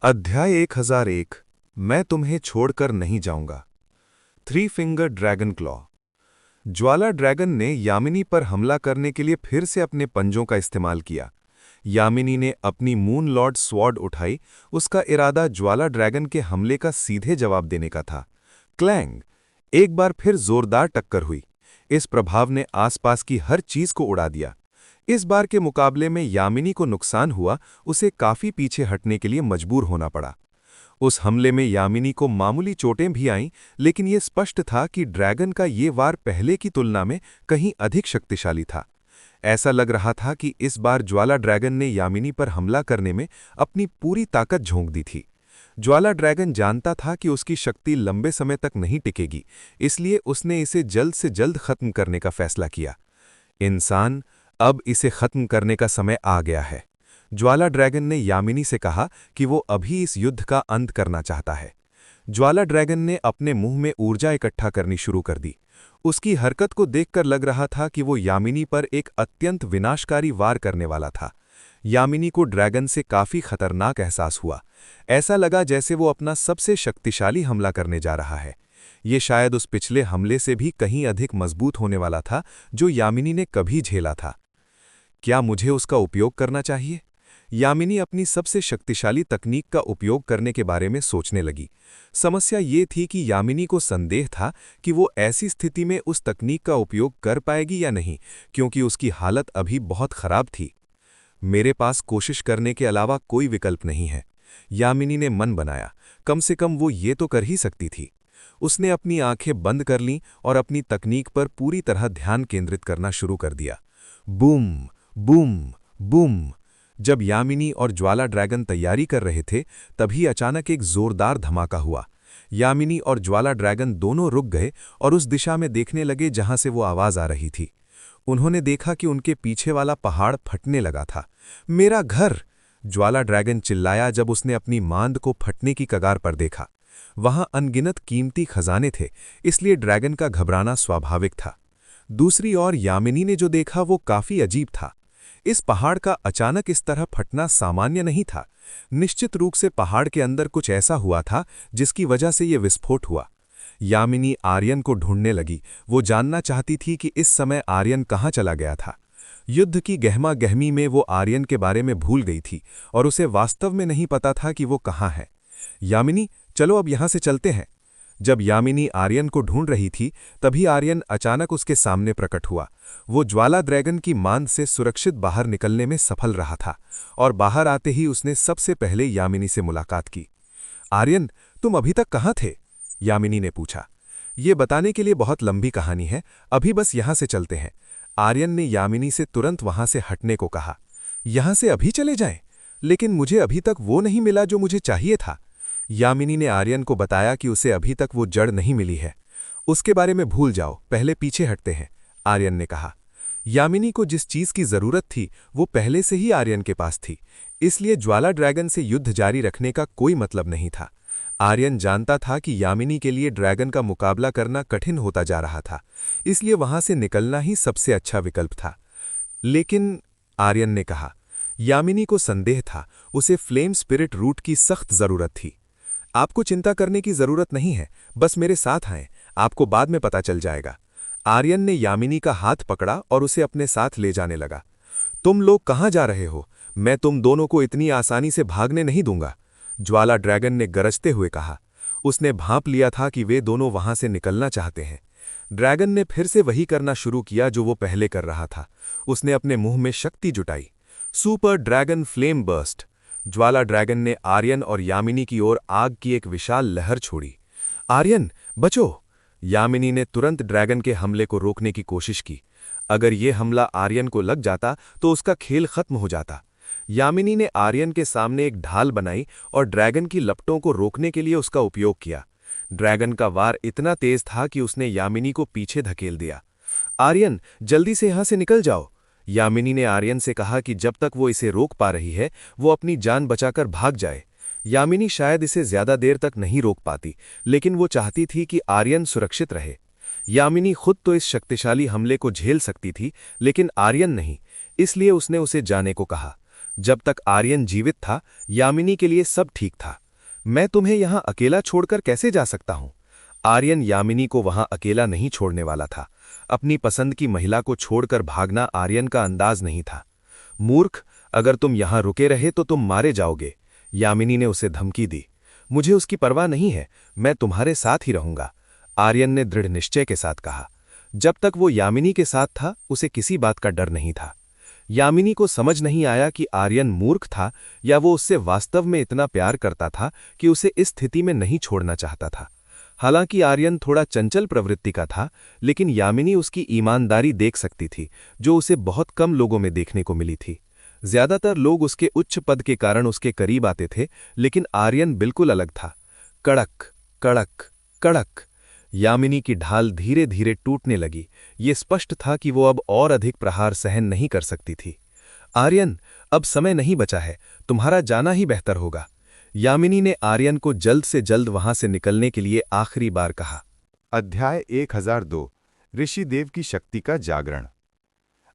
अध्याय 1001 मैं तुम्हें छोड़कर नहीं जाऊंगा। Three finger dragon claw. Jwala dragon ने यामिनी पर हमला करने के लिए फिर से अपने पंजों का इस्तेमाल किया। यामिनी ने अपनी मून लॉर्ड स्वॉर्ड उठाई। उसका इरादा ज्वाला ड्रैगन के हमले का सीधे जवाब देने का था। क्लैंग! एक बार फिर जोरदार टक्कर हुई। इस प्रभाव ने आसपास की हर चीज को उड़ा दिया। इस बार के मुकाबले में यामिनी को नुकसान हुआ। उसे काफी पीछे हटने के लिए मजबूर होना पड़ा। उस हमले में यामिनी को मामूली चोटें भी आईं, लेकिन यह स्पष्ट था कि ड्रैगन का ये वार पहले की तुलना में कहीं अधिक शक्तिशाली था। ऐसा लग रहा था कि इस बार ज्वाला ड्रैगन ने यामिनी पर हमला करने में अपनी पूरी ताकत झोंक दी थी। ज्वाला ड्रैगन जानता था कि उसकी शक्ति लंबे समय तक नहीं टिकेगी, इसलिए उसने इसे जल्द से जल्द खत्म करने का फैसला किया। इंसान, अब इसे खत्म करने का समय आ गया है। ज्वाला ड्रैगन ने यामिनी से कहा कि वो अभी इस युद्ध का अंत करना चाहता है। ज्वाला ड्रैगन ने अपने मुंह में ऊर्जा इकट्ठा करनी शुरू कर दी। उसकी हरकत को देखकर लग रहा था कि वो यामिनी पर एक अत्यंत विनाशकारी वार करने वाला था। यामिनी को ड्रैगन से काफी खतरनाक एहसास हुआ। ऐसा लगा जैसे वो अपना सबसे शक्तिशाली हमला करने जा रहा है। ये शायद उस पिछले हमले से भी कहीं अधिक मजबूत होने वाला था जो यामिनी ने कभी झेला था। क्या मुझे उसका उपयोग करना चाहिए? यामिनी अपनी सबसे शक्तिशाली तकनीक का उपयोग करने के बारे में सोचने लगी। समस्या ये थी कि यामिनी को संदेह था कि वो ऐसी स्थिति में उस तकनीक का उपयोग कर पाएगी या नहीं, क्योंकि उसकी हालत अभी बहुत खराब थी। मेरे पास कोशिश करने के अलावा कोई विकल्प नहीं है, यामिनी ने मन बनाया। कम से कम वो ये तो कर ही सकती थी। उसने अपनी आंखें बंद कर लीं और अपनी तकनीक पर पूरी तरह ध्यान केंद्रित करना शुरू कर दिया। Boom boom boom. जब यामिनी और ज्वाला ड्रैगन तैयारी कर रहे थे, तभी अचानक एक जोरदार धमाका हुआ। यामिनी और ज्वाला ड्रैगन दोनों रुक गए और उस दिशा में देखने लगे जहां से वो आवाज आ रही थी। उन्होंने देखा कि उनके पीछे वाला पहाड़ फटने लगा था। मेरा घर! ज्वाला ड्रैगन चिल्लाया जब उसने अपनी मांद को फटने की कगार पर देखा। वहां अनगिनत कीमती खजाने थे, इसलिए ड्रैगन का घबराना स्वाभाविक था। दूसरी ओर यामिनी ने जो देखा वो काफी अजीब था। इस पहाड़ का अचानक इस तरह फटना सामान्य नहीं था। निश्चित रूप से पहाड़ के अंदर कुछ ऐसा हुआ था जिसकी वजह से यह विस्फोट हुआ। यामिनी आर्यन को ढूंढने लगी। वो जानना चाहती थी कि इस समय आर्यन कहाँ चला गया था। युद्ध की गहमा गहमी में वो आर्यन के बारे में भूल गई थी और उसे वास्तव में नहीं पता था कि वो कहाँ है। यामिनी, चलो अब यहां से चलते हैं। जब यामिनी आर्यन को ढूंढ रही थी, तभी आर्यन अचानक उसके सामने प्रकट हुआ। वो ज्वाला ड्रैगन की मांद से सुरक्षित बाहर निकलने में सफल रहा था और बाहर आते ही उसने सबसे पहले यामिनी से मुलाकात की। आर्यन, तुम अभी तक कहाँ थे? यामिनी ने पूछा। ये बताने के लिए बहुत लंबी कहानी है, अभी बस यहां से चलते हैं। आर्यन ने यामिनी से तुरंत वहां से हटने को कहा। यहां से अभी चले जाएं? लेकिन मुझे अभी तक वो नहीं मिला जो मुझे चाहिए था। यामिनी ने आर्यन को बताया कि उसे अभी तक वो जड़ नहीं मिली है। उसके बारे में भूल जाओ, पहले पीछे हटते हैं, आर्यन ने कहा। यामिनी को जिस चीज की जरूरत थी वो पहले से ही आर्यन के पास थी, इसलिए ज्वाला ड्रैगन से युद्ध जारी रखने का कोई मतलब नहीं था। आर्यन जानता था कि यामिनी के लिए ड्रैगन का मुकाबला करना कठिन होता जा रहा था, इसलिए वहां से निकलना ही सबसे अच्छा विकल्प था। लेकिन आर्यन ने कहा, यामिनी को संदेह था, उसे फ्लेम स्पिरिट रूट की सख्त जरूरत थी। आपको चिंता करने की जरूरत नहीं है, बस मेरे साथ आएं, आपको बाद में पता चल जाएगा। आर्यन ने यामिनी का हाथ पकड़ा और उसे अपने साथ ले जाने लगा। तुम लोग कहाँ जा रहे हो? मैं तुम दोनों को इतनी आसानी से भागने नहीं दूंगा, ज्वाला ड्रैगन ने गरजते हुए कहा। उसने भांप लिया था कि वे दोनों वहां से निकलना चाहते हैं। ड्रैगन ने फिर से वही करना शुरू किया जो वो पहले कर रहा था। उसने अपने मुंह में शक्ति जुटाई। Super dragon flame burst. Jwala dragon ने आर्यन और यामिनी की ओर आग की एक विशाल लहर छोड़ी। आर्यन, बचो! यामिनी ने तुरंत ड्रैगन के हमले को रोकने की कोशिश की। अगर यह हमला आर्यन को लग जाता तो उसका खेल खत्म हो जाता। यामिनी ने आर्यन के सामने एक ढाल बनाई और ड्रैगन की लपटों को रोकने के लिए उसका उपयोग किया। ड्रैगन का वार इतना तेज था कि उसने यामिनी को पीछे धकेल दिया। आर्यन, जल्दी से यहां से निकल जाओ। यामिनी ने आर्यन से कहा कि जब तक वो इसे रोक पा रही है, वो अपनी जान बचाकर भाग जाए। यामिनी शायद इसे ज्यादा देर तक नहीं रोक पाती, लेकिन वो चाहती थी कि आर्यन सुरक्षित रहे। यामिनी खुद तो इस शक्तिशाली हमले को झेल सकती थी, लेकिन आर्यन नहीं, इसलिए उसने उसे जाने को कहा। जब तक आर्यन जीवित था, यामिनी के लिए सब ठीक था। मैं तुम्हें यहां अकेला छोड़कर कैसे जा सकता हूं? आर्यन यामिनी को वहां अकेला नहीं छोड़ने वाला था। अपनी पसंद की महिला को छोड़कर भागना आर्यन का अंदाज नहीं था। मूर्ख, अगर तुम यहां रुके रहे तो तुम मारे जाओगे, यामिनी ने उसे धमकी दी। मुझे उसकी परवाह नहीं है, मैं तुम्हारे साथ ही रहूंगा, आर्यन ने दृढ़ निश्चय के साथ कहा। जब तक वो यामिनी के साथ था, उसे किसी बात का डर नहीं था। यामिनी को समझ नहीं आया कि आर्यन मूर्ख था या वो उससे वास्तव में इतना प्यार करता था कि उसे इस स्थिति में नहीं छोड़ना चाहता था। हालांकि आर्यन थोड़ा चंचल प्रवृत्ति का था, लेकिन यामिनी उसकी ईमानदारी देख सकती थी, जो उसे बहुत कम लोगों में देखने को मिली थी। ज्यादातर लोग उसके उच्च पद के कारण उसके करीब आते थे, लेकिन आर्यन बिल्कुल अलग था। कड़क, कड़क, कड़क। यामिनी की ढाल धीरे धीरे टूटने लगी। ये स्पष्ट था कि वो अब और अधिक प्रहार सहन नहीं कर सकती थी। आर्यन, अब समय नहीं बचा है, तुम्हारा जाना ही बेहतर होगा, यामिनी ने आर्यन को जल्द से जल्द वहां से निकलने के लिए आखिरी बार कहा। अध्याय 1002 ऋषिदेव की शक्ति का जागरण।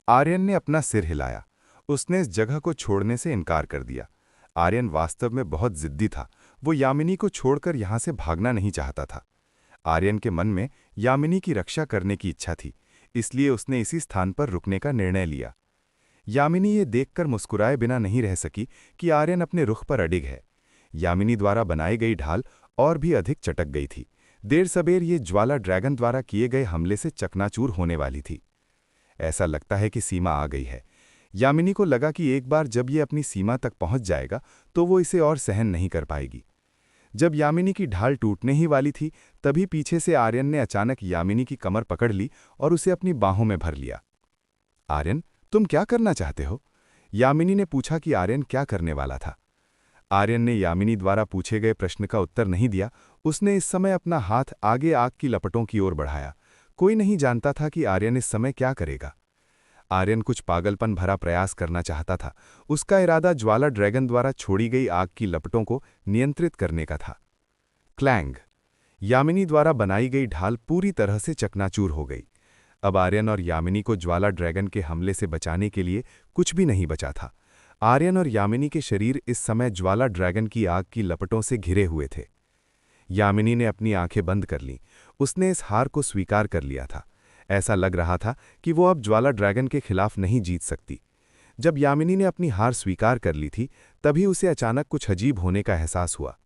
आर्यन ने अपना सिर हिलाया। उसने इस जगह को छोड़ने से इनकार कर दिया। आर्यन वास्तव में बहुत जिद्दी था। वो यामिनी को छोड़कर यहां से भागना नहीं चाहता था। आर्यन के मन में यामिनी की रक्षा करने की इच्छा थी, इसलिए उसने इसी स्थान पर रुकने का निर्णय लिया। यामिनी ये देखकर मुस्कुराए बिना नहीं रह सकी कि आर्यन अपने रुख पर अडिग है। यामिनी द्वारा बनाई गई ढाल और भी अधिक चटक गई थी। देर सबेर ये ज्वाला ड्रैगन द्वारा किए गए हमले से चकनाचूर होने वाली थी। ऐसा लगता है कि सीमा आ गई है। यामिनी को लगा कि एक बार जब ये अपनी सीमा तक पहुंच जाएगा तो वो इसे और सहन नहीं कर पाएगी। जब यामिनी की ढाल टूटने ही वाली थी, तभी पीछे से आर्यन ने अचानक यामिनी की कमर पकड़ ली और उसे अपनी बाहों में भर लिया। आर्यन, तुम क्या करना चाहते हो? यामिनी ने पूछा कि आर्यन क्या करने वाला था। आर्यन ने यामिनी द्वारा पूछे गए प्रश्न का उत्तर नहीं दिया। उसने इस समय अपना हाथ आगे आग की लपटों की ओर बढ़ाया। कोई नहीं जानता था कि आर्यन इस समय क्या करेगा। आर्यन कुछ पागलपन भरा प्रयास करना चाहता था। उसका इरादा ज्वाला ड्रैगन द्वारा छोड़ी गई आग की लपटों को नियंत्रित करने का था। क्लैंग। यामिनी द्वारा बनाई गई ढाल पूरी तरह से चकनाचूर हो गई। अब आर्यन और यामिनी को ज्वाला ड्रैगन के हमले से बचाने के लिए कुछ भी नहीं बचा था। आर्यन और यामिनी के शरीर इस समय ज्वाला ड्रैगन की आग की लपटों से घिरे हुए थे। यामिनी ने अपनी आंखें बंद कर लीं। उसने इस हार को स्वीकार कर लिया था। ऐसा लग रहा था कि वो अब ज्वाला ड्रैगन के खिलाफ नहीं जीत सकती। जब यामिनी ने अपनी हार स्वीकार कर ली थी, तभी उसे अचानक कुछ अजीब होने का एहसास हुआ।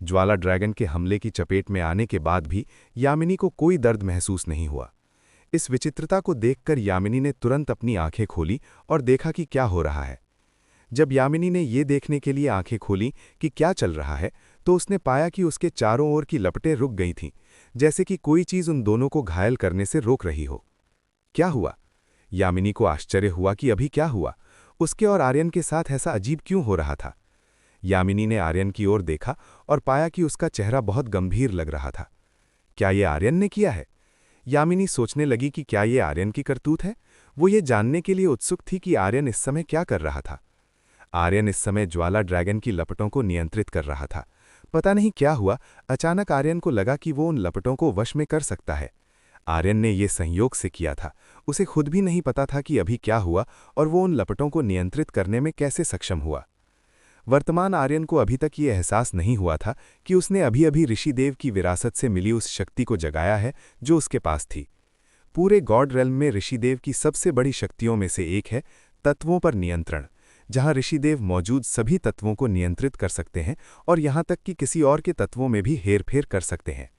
ज्वाला ड्रैगन के हमले की चपेट में आने के बाद भी यामिनी को कोई दर्द महसूस नहीं हुआ। इस विचित्रता को देखकर यामिनी ने तुरंत अपनी आंखें खोली और देखा कि क्या हो रहा है। जब यामिनी ने ये देखने के लिए आंखें खोलीं कि क्या चल रहा है, तो उसने पाया कि उसके चारों ओर की लपटें रुक गई थीं, जैसे कि कोई चीज़ उन दोनों को घायल करने से रोक रही हो। क्या हुआ? यामिनी को आश्चर्य हुआ कि अभी क्या हुआ। उसके और आर्यन के साथ ऐसा अजीब क्यों हो रहा था। यामिनी ने आर्यन की ओर देखा और पाया कि उसका चेहरा बहुत गंभीर लग रहा था। क्या ये आर्यन ने किया है? यामिनी सोचने लगी कि क्या ये आर्यन की करतूत है। वो ये जानने के लिए उत्सुक थी कि आर्यन इस समय क्या कर रहा था। आर्यन इस समय ज्वाला ड्रैगन की लपटों को नियंत्रित कर रहा था। पता नहीं क्या हुआ, अचानक आर्यन को लगा कि वो उन लपटों को वश में कर सकता है। आर्यन ने ये संयोग से किया था। उसे खुद भी नहीं पता था कि अभी क्या हुआ और वो उन लपटों को नियंत्रित करने में कैसे सक्षम हुआ। वर्तमान आर्यन को अभी तक ये एहसास नहीं हुआ था कि उसने अभी-अभी ऋषिदेव की विरासत से मिली उस शक्ति को जगाया है जो उसके पास थी। पूरे गॉड रेल्म में ऋषिदेव की सबसे बड़ी शक्तियों में से एक है तत्वों पर नियंत्रण, जहां ऋषिदेव मौजूद सभी तत्वों को नियंत्रित कर सकते हैं और यहां तक कि किसी और के तत्वों में भी हेरफेर कर सकते हैं।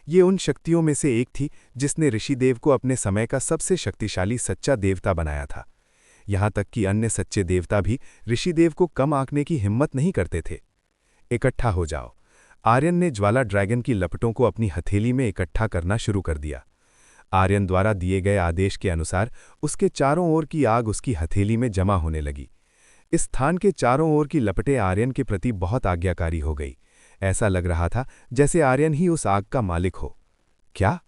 ये उन शक्तियों में से एक थी जिसने ऋषिदेव को अपने समय का सबसे शक्तिशाली सच्चा देवता बनाया था। यहां तक कि अन्य सच्चे देवता भी ऋषिदेव को कम आंकने की हिम्मत नहीं करते थे। इकट्ठा हो जाओ। आर्यन ने ज्वाला ड्रैगन की लपटों को अपनी हथेली में इकट्ठा करना शुरू कर दिया। आर्यन द्वारा दिए गए आदेश के अनुसार उसके चारों ओर की आग उसकी हथेली में जमा होने लगी। इस स्थान के चारों ओर की लपटें आर्यन के प्रति बहुत आज्ञाकारी हो गई। ऐसा लग रहा था जैसे आर्यन ही उस आग का मालिक हो। क्या?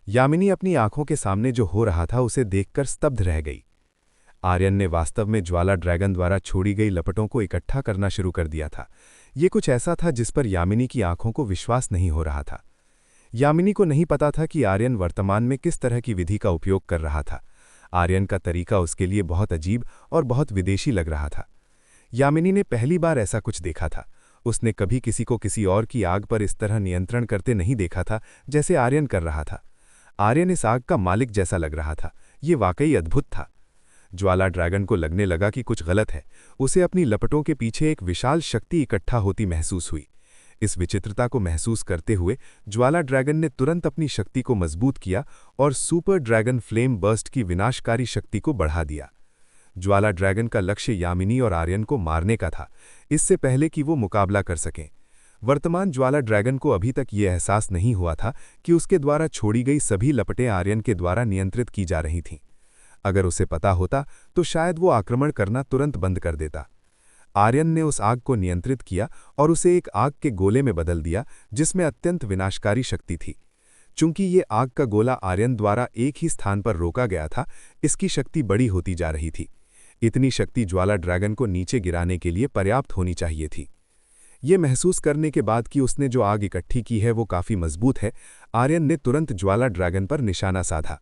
यामिनी अपनी आंखों के सामने जो हो रहा था उसे देखकर स्तब्ध रह गई। आर्यन ने वास्तव में ज्वाला ड्रैगन द्वारा छोड़ी गई लपटों को इकट्ठा करना शुरू कर दिया था। ये कुछ ऐसा था जिस पर यामिनी की आंखों को विश्वास नहीं हो रहा था। यामिनी को नहीं पता था कि आर्यन वर्तमान में किस तरह की विधि का उपयोग कर रहा था। आर्यन का तरीका उसके लिए बहुत अजीब और बहुत विदेशी लग रहा था। यामिनी ने पहली बार ऐसा कुछ देखा था। उसने कभी किसी को किसी और की आग पर इस तरह नियंत्रण करते नहीं देखा था जैसे आर्यन कर रहा था। आर्यन इस आग का मालिक जैसा लग रहा था। ये वाकई अद्भुत था। ज्वाला ड्रैगन को लगने लगा कि कुछ गलत है। उसे अपनी लपटों के पीछे एक विशाल शक्ति इकट्ठा होती महसूस हुई। इस विचित्रता को महसूस करते हुए ज्वाला ड्रैगन ने तुरंत अपनी शक्ति को मजबूत किया और सुपर ड्रैगन फ्लेम बर्स्ट की विनाशकारी शक्ति को बढ़ा दिया। ज्वाला ड्रैगन का लक्ष्य यामिनी और आर्यन को मारने का था, इससे पहले कि वो मुकाबला कर सकें। वर्तमान ज्वाला ड्रैगन को अभी तक ये एहसास नहीं हुआ था कि उसके द्वारा छोड़ी गई सभी लपटें आर्यन के द्वारा नियंत्रित की जा रही थीं। अगर उसे पता होता तो शायद वो आक्रमण करना तुरंत बंद कर देता। आर्यन ने उस आग को नियंत्रित किया और उसे एक आग के गोले में बदल दिया जिसमें अत्यंत विनाशकारी शक्ति थी। चूंकि ये आग का गोला आर्यन द्वारा एक ही स्थान पर रोका गया था, इसकी शक्ति बड़ी होती जा रही थी। इतनी शक्ति ज्वाला ड्रैगन को नीचे गिराने के लिए पर्याप्त होनी चाहिए थी। ये महसूस करने के बाद कि उसने जो आग इकट्ठी की है वो काफ़ी मजबूत है, आर्यन ने तुरंत ज्वाला ड्रैगन पर निशाना साधा।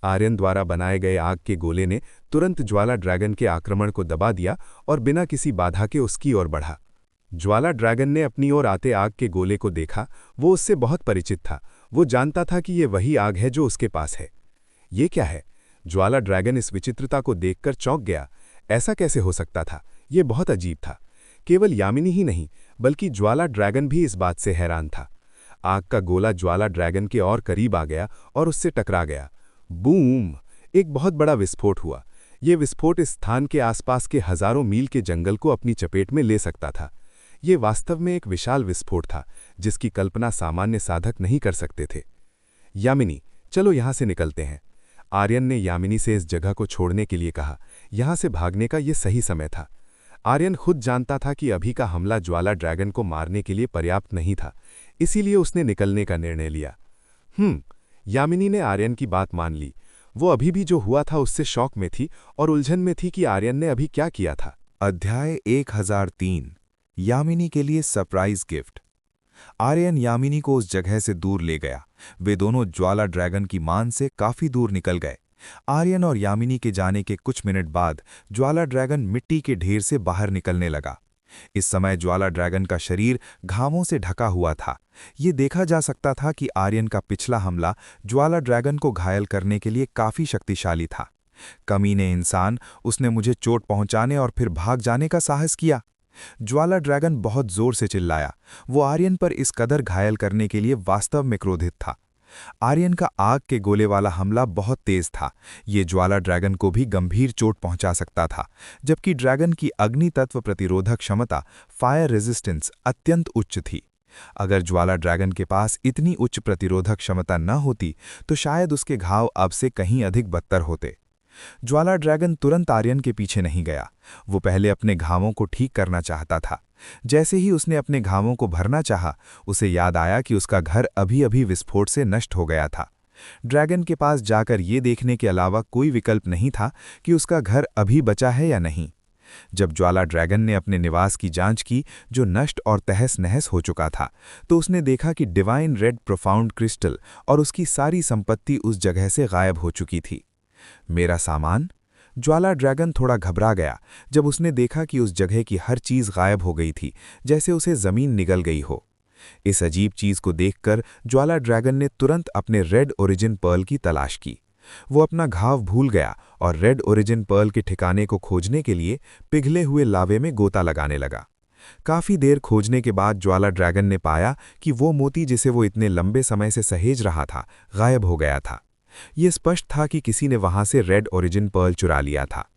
आर्यन द्वारा बनाए गए आग के गोले ने तुरंत ज्वाला ड्रैगन के आक्रमण को दबा दिया और बिना किसी बाधा के उसकी ओर बढ़ा। ज्वाला ड्रैगन ने अपनी ओर आते आग के गोले को देखा। वो उससे बहुत परिचित था। वो जानता था कि ये वही आग है जो उसके पास है। ये क्या है? ज्वाला ड्रैगन इस विचित्रता को देखकर चौंक गया। ऐसा कैसे हो सकता था? ये बहुत अजीब था। केवल यामिनी ही नहीं, बल्कि ज्वाला ड्रैगन भी इस बात से हैरान था। आग का गोला ज्वाला ड्रैगन के और करीब आ गया और उससे टकरा गया। बूम! एक बहुत बड़ा विस्फोट हुआ। ये विस्फोट इस स्थान के आसपास के हजारों मील के जंगल को अपनी चपेट में ले सकता था। ये वास्तव में एक विशाल विस्फोट था जिसकी कल्पना सामान्य साधक नहीं कर सकते थे। यामिनी, चलो यहां से निकलते हैं। आर्यन ने यामिनी से इस जगह को छोड़ने के लिए कहा। यहां से भागने का ये सही समय था। आर्यन खुद जानता था कि अभी का हमला ज्वाला ड्रैगन को मारने के लिए पर्याप्त नहीं था, इसीलिए उसने निकलने का निर्णय लिया। यामिनी ने आर्यन की बात मान ली। वो अभी भी जो हुआ था उससे शौक में थी और उलझन में थी कि आर्यन ने अभी क्या किया था। अध्याय 1003 यामिनी के लिए सरप्राइज गिफ्ट। आर्यन यामिनी को उस जगह से दूर ले गया। वे दोनों ज्वाला ड्रैगन की मान से काफी दूर निकल गए। आर्यन और यामिनी के जाने के कुछ मिनट बाद ज्वाला ड्रैगन मिट्टी के ढेर से बाहर निकलने लगा। इस समय ज्वाला ड्रैगन का शरीर घावों से ढका हुआ था। ये देखा जा सकता था कि आर्यन का पिछला हमला ज्वाला ड्रैगन को घायल करने के लिए काफी शक्तिशाली था। कमीने इंसान, उसने मुझे चोट पहुंचाने और फिर भाग जाने का साहस किया। ज्वाला ड्रैगन बहुत जोर से चिल्लाया। वो आर्यन पर इस कदर घायल करने के लिए वास्तव में क्रोधित था। आर्यन का आग के गोले वाला हमला बहुत तेज था। ये ज्वाला ड्रैगन को भी गंभीर चोट पहुंचा सकता था, जबकि ड्रैगन की अग्नि तत्व प्रतिरोधक क्षमता फायर रेजिस्टेंस अत्यंत उच्च थी। अगर ज्वाला ड्रैगन के पास इतनी उच्च प्रतिरोधक क्षमता न होती तो शायद उसके घाव अब से कहीं अधिक बदतर होते। ज्वाला ड्रैगन तुरंत आर्यन के पीछे नहीं गया। वो पहले अपने घावों को ठीक करना चाहता था। जैसे ही उसने अपने घावों को भरना चाहा, उसे याद आया कि उसका घर अभी-अभी विस्फोट से नष्ट हो गया था। ड्रैगन के पास जाकर ये देखने के अलावा कोई विकल्प नहीं था कि उसका घर अभी बचा है या नहीं। जब ज्वाला ड्रैगन ने अपने निवास की जांच की, जो नष्ट और तहस-नहस हो चुका था, तो उसने देखा कि डिवाइन रेड प्रोफाउंड क्रिस्टल और उसकी सारी संपत्ति उस जगह से गायब हो चुकी थी। मेरा सामान? ज्वाला ड्रैगन थोड़ा घबरा गया जब उसने देखा कि उस जगह की हर चीज गायब हो गई थी, जैसे उसे जमीन निगल गई हो। इस अजीब चीज को देखकर ज्वाला ड्रैगन ने तुरंत अपने रेड ओरिजिन पर्ल की तलाश की। वो अपना घाव भूल गया और रेड ओरिजिन पर्ल के ठिकाने को खोजने के लिए पिघले हुए लावे में गोता लगाने लगा। काफी देर खोजने के बाद ज्वाला ड्रैगन ने पाया कि वो मोती जिसे वो इतने लंबे समय से सहेज रहा था, गायब हो गया था। ये स्पष्ट था कि किसी ने वहां से रेड ओरिजिन पर्ल चुरा लिया था।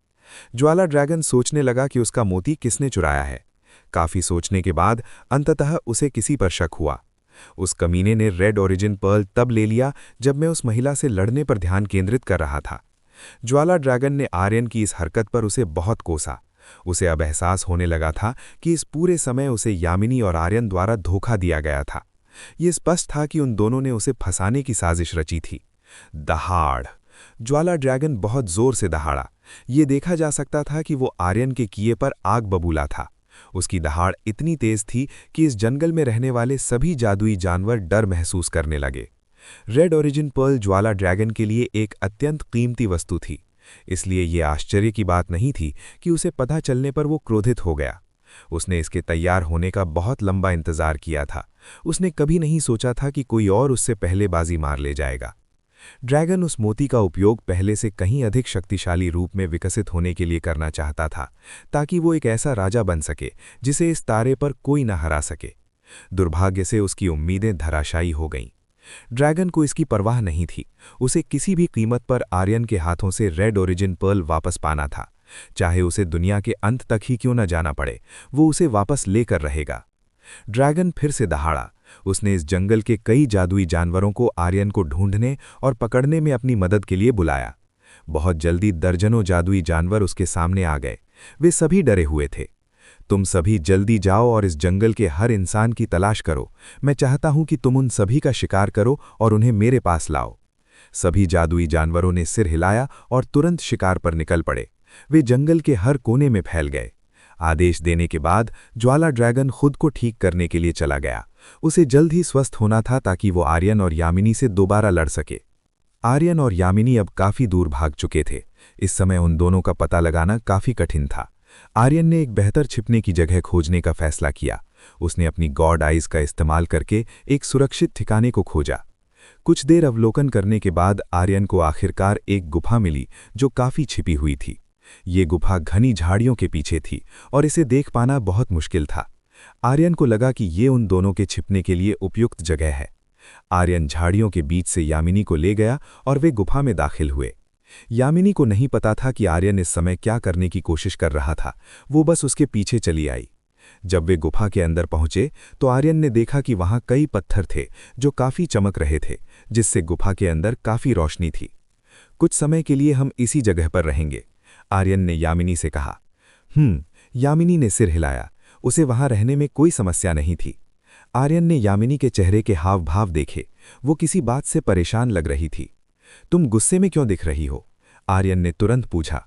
ज्वाला ड्रैगन सोचने लगा कि उसका मोती किसने चुराया है। काफी सोचने के बाद अंततः उसे किसी पर शक हुआ। उस कमीने ने रेड ओरिजिन पर्ल तब ले लिया जब मैं उस महिला से लड़ने पर ध्यान केंद्रित कर रहा था। ज्वाला ड्रैगन ने आर्यन की इस हरकत पर उसे बहुत कोसा। उसे अब एहसास होने लगा था कि इस पूरे समय उसे यामिनी और आर्यन द्वारा धोखा दिया गया था। ये स्पष्ट था कि उन दोनों ने उसे फंसाने की साजिश रची थी। दहाड़! ज्वाला ड्रैगन बहुत जोर से दहाड़ा। ये देखा जा सकता था कि वो आर्यन के किए पर आग बबूला था। उसकी दहाड़ इतनी तेज थी कि इस जंगल में रहने वाले सभी जादुई जानवर डर महसूस करने लगे। रेड ओरिजिन पर्ल ज्वाला ड्रैगन के लिए एक अत्यंत कीमती वस्तु थी। इसलिए ये आश्चर्य की बात नहीं थी कि उसे पता चलने पर वो क्रोधित हो गया। उसने इसके तैयार होने का बहुत लंबा इंतजार किया था। उसने कभी नहीं सोचा था कि कोई और उससे पहले बाजी मार ले जाएगा। ड्रैगन उस मोती का उपयोग पहले से कहीं अधिक शक्तिशाली रूप में विकसित होने के लिए करना चाहता था, ताकि वो एक ऐसा राजा बन सके जिसे इस तारे पर कोई न हरा सके। दुर्भाग्य से उसकी उम्मीदें धराशायी हो गईं। ड्रैगन को इसकी परवाह नहीं थी। उसे किसी भी कीमत पर आर्यन के हाथों से रेड ओरिजिन पर्ल वापस पाना था। चाहे उसे दुनिया के अंत तक ही क्यों न जाना पड़े, वो उसे वापस लेकर रहेगा। ड्रैगन फिर से दहाड़ा। उसने इस जंगल के कई जादुई जानवरों को आर्यन को ढूंढने और पकड़ने में अपनी मदद के लिए बुलाया। बहुत जल्दी दर्जनों जादुई जानवर उसके सामने आ गए। वे सभी डरे हुए थे। तुम सभी जल्दी जाओ और इस जंगल के हर इंसान की तलाश करो। मैं चाहता हूं कि तुम उन सभी का शिकार करो और उन्हें मेरे पास लाओ। सभी जादुई जानवरों ने सिर हिलाया और तुरंत शिकार पर निकल पड़े। वे जंगल के हर कोने में फैल गए। आदेश देने के बाद ज्वाला ड्रैगन खुद को ठीक करने के लिए चला गया। उसे जल्द ही स्वस्थ होना था ताकि वो आर्यन और यामिनी से दोबारा लड़ सके। आर्यन और यामिनी अब काफी दूर भाग चुके थे। इस समय उन दोनों का पता लगाना काफी कठिन था। आर्यन ने एक बेहतर छिपने की जगह खोजने का फैसला किया। उसने अपनी गॉड आइज का इस्तेमाल करके एक सुरक्षित ठिकाने को खोजा। कुछ देर अवलोकन करने के बाद आर्यन को आखिरकार एक गुफा मिली जो काफी छिपी हुई थी। ये गुफा घनी झाड़ियों के पीछे थी और इसे देख पाना बहुत मुश्किल था। आर्यन को लगा कि ये उन दोनों के छिपने के लिए उपयुक्त जगह है। आर्यन झाड़ियों के बीच से यामिनी को ले गया और वे गुफा में दाखिल हुए। यामिनी को नहीं पता था कि आर्यन इस समय क्या करने की कोशिश कर रहा था। वो बस उसके पीछे चली आई। जब वे गुफा के अंदर पहुंचे तो आर्यन ने देखा कि वहां कई पत्थर थे जो काफी चमक रहे थे, जिससे गुफा के अंदर काफी रोशनी थी। कुछ समय के लिए हम इसी जगह पर रहेंगे, आर्यन ने यामिनी से कहा। यामिनी ने सिर हिलाया। उसे वहां रहने में कोई समस्या नहीं थी। आर्यन ने यामिनी के चेहरे के हाव भाव देखे। वो किसी बात से परेशान लग रही थी। तुम गुस्से में क्यों दिख रही हो? आर्यन ने तुरंत पूछा।